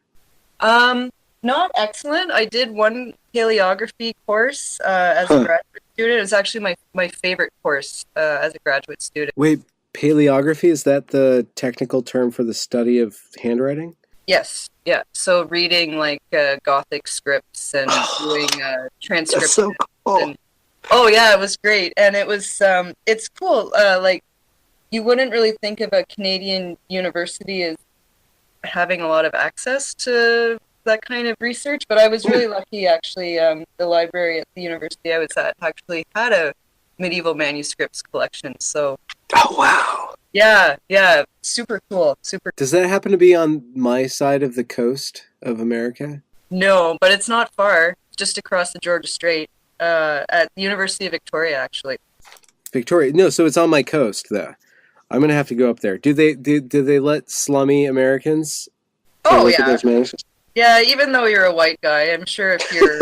Not excellent. I did one paleography course as a graduate student. It was actually my favorite course as a graduate student. Wait, paleography, is that the technical term for the study of handwriting? Yes. Yeah. So reading like Gothic scripts and doing transcriptions. That's so cool. Oh yeah, it was great, and it was it's cool. Like you wouldn't really think of a Canadian university as having a lot of access to that kind of research, but I was really lucky actually. The library at the university I was at actually had a medieval manuscripts collection. So oh wow. Yeah, super cool. Does that happen to be on my side of the coast of America? No, but it's not far, just across the Georgia Strait, at the University of Victoria actually. Victoria. No, so it's on my coast though. I'm gonna have to go up there. Do they let slummy Americans look at those manuscripts? Yeah, even though you're a white guy, I'm sure if you're,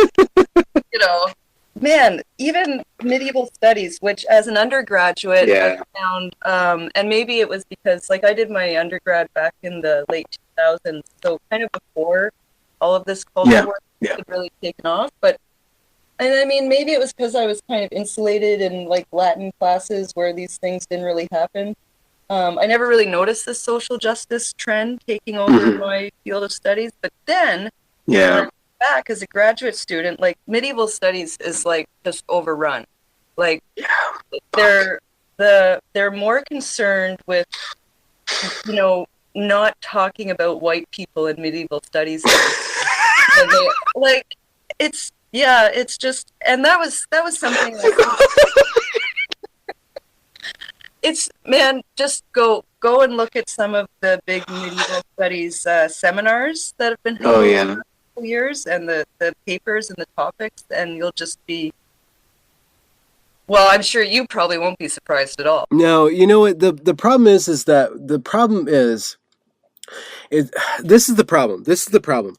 man, even medieval studies, which as an undergraduate I found, and maybe it was because, like, I did my undergrad back in the late 2000s, so kind of before all of this culture work had really taken off. And I mean, maybe it was because I was kind of insulated in, like, Latin classes where these things didn't really happen. I never really noticed the social justice trend taking over my field of studies, but then when I went back as a graduate student, like medieval studies is like just overrun. Like they're more concerned with not talking about white people in medieval studies. It's just, and that was something like it's, man, just go and look at some of the big medieval studies seminars that have been held. couple years and the papers and the topics, and you'll just be, well, I'm sure you probably won't be surprised at all. No, you know what? The problem is that the problem is this is the problem. This is the problem.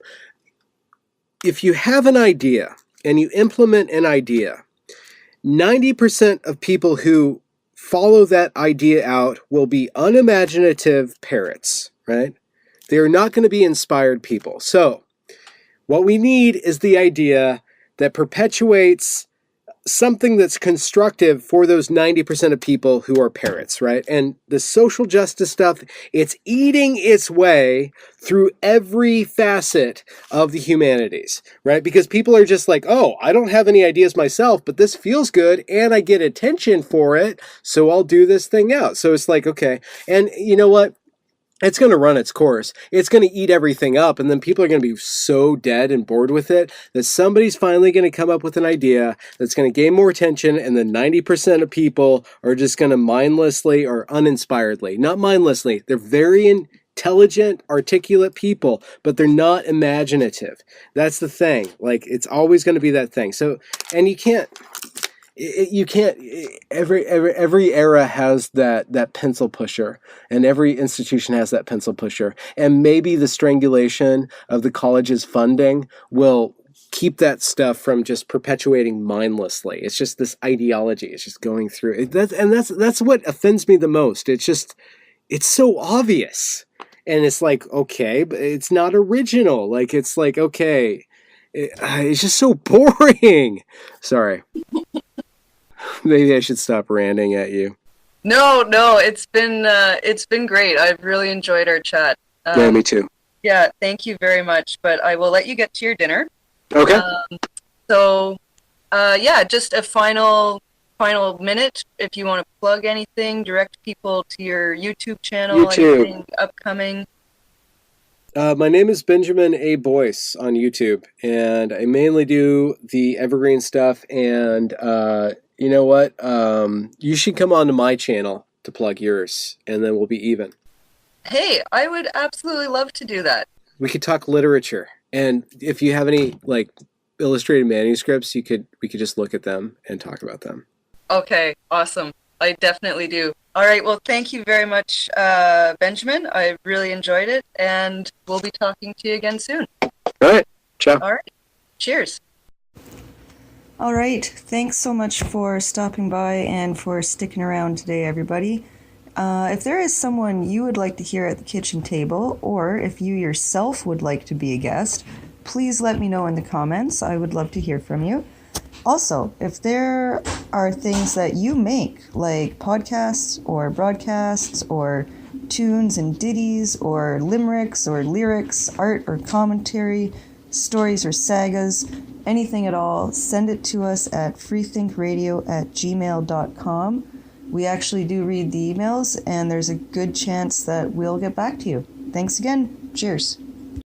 If you have an idea and you implement an idea, 90% of people who follow that idea out will be unimaginative parrots, right? They are not going to be inspired people. So what we need is the idea that perpetuates something that's constructive for those 90% of people who are parrots, right? And the social justice stuff, it's eating its way through every facet of the humanities, right? Because people are just like, oh, I don't have any ideas myself, but this feels good and I get attention for it, so I'll do this thing out. So it's like, okay. And you know what? It's going to run its course. It's going to eat everything up, and then people are going to be so dead and bored with it that somebody's finally going to come up with an idea that's going to gain more attention, and then 90% of people are just going to mindlessly or uninspiredly, not mindlessly, they're very intelligent, articulate people, but they're not imaginative. That's the thing. Like, it's always going to be that thing. So, and you can't, every era has that pencil pusher, and every institution has that pencil pusher, and maybe the strangulation of the college's funding will keep that stuff from just perpetuating mindlessly. It's just this ideology. It's just going through it. That's what offends me the most. It's so obvious, and it's like, okay, but it's not original. Like, it's like, okay, it's just so boring. Sorry. Maybe I should stop ranting at you. No, it's been great. I've really enjoyed our chat. Yeah, me too. Yeah, thank you very much. But I will let you get to your dinner. Okay. Just a final minute. If you want to plug anything, direct people to your YouTube channel. Anything upcoming. My name is Benjamin A. Boyce on YouTube, and I mainly do the Evergreen stuff. And you know what? You should come on to my channel to plug yours, and then we'll be even. Hey, I would absolutely love to do that. We could talk literature, and if you have any like illustrated manuscripts, we could just look at them and talk about them. Okay, awesome. I definitely do. All right, well, thank you very much, Benjamin. I really enjoyed it, and we'll be talking to you again soon. All right, ciao. All right, cheers. All right, thanks so much for stopping by and for sticking around today, everybody. If there is someone you would like to hear at the kitchen table, or if you yourself would like to be a guest, please let me know in the comments. I would love to hear from you. Also, if there are things that you make, like podcasts or broadcasts or tunes and ditties or limericks or lyrics, art or commentary, stories or sagas, anything at all, send it to us at freethinkradio@gmail.com. We actually do read the emails, and there's a good chance that we'll get back to you. Thanks again. Cheers.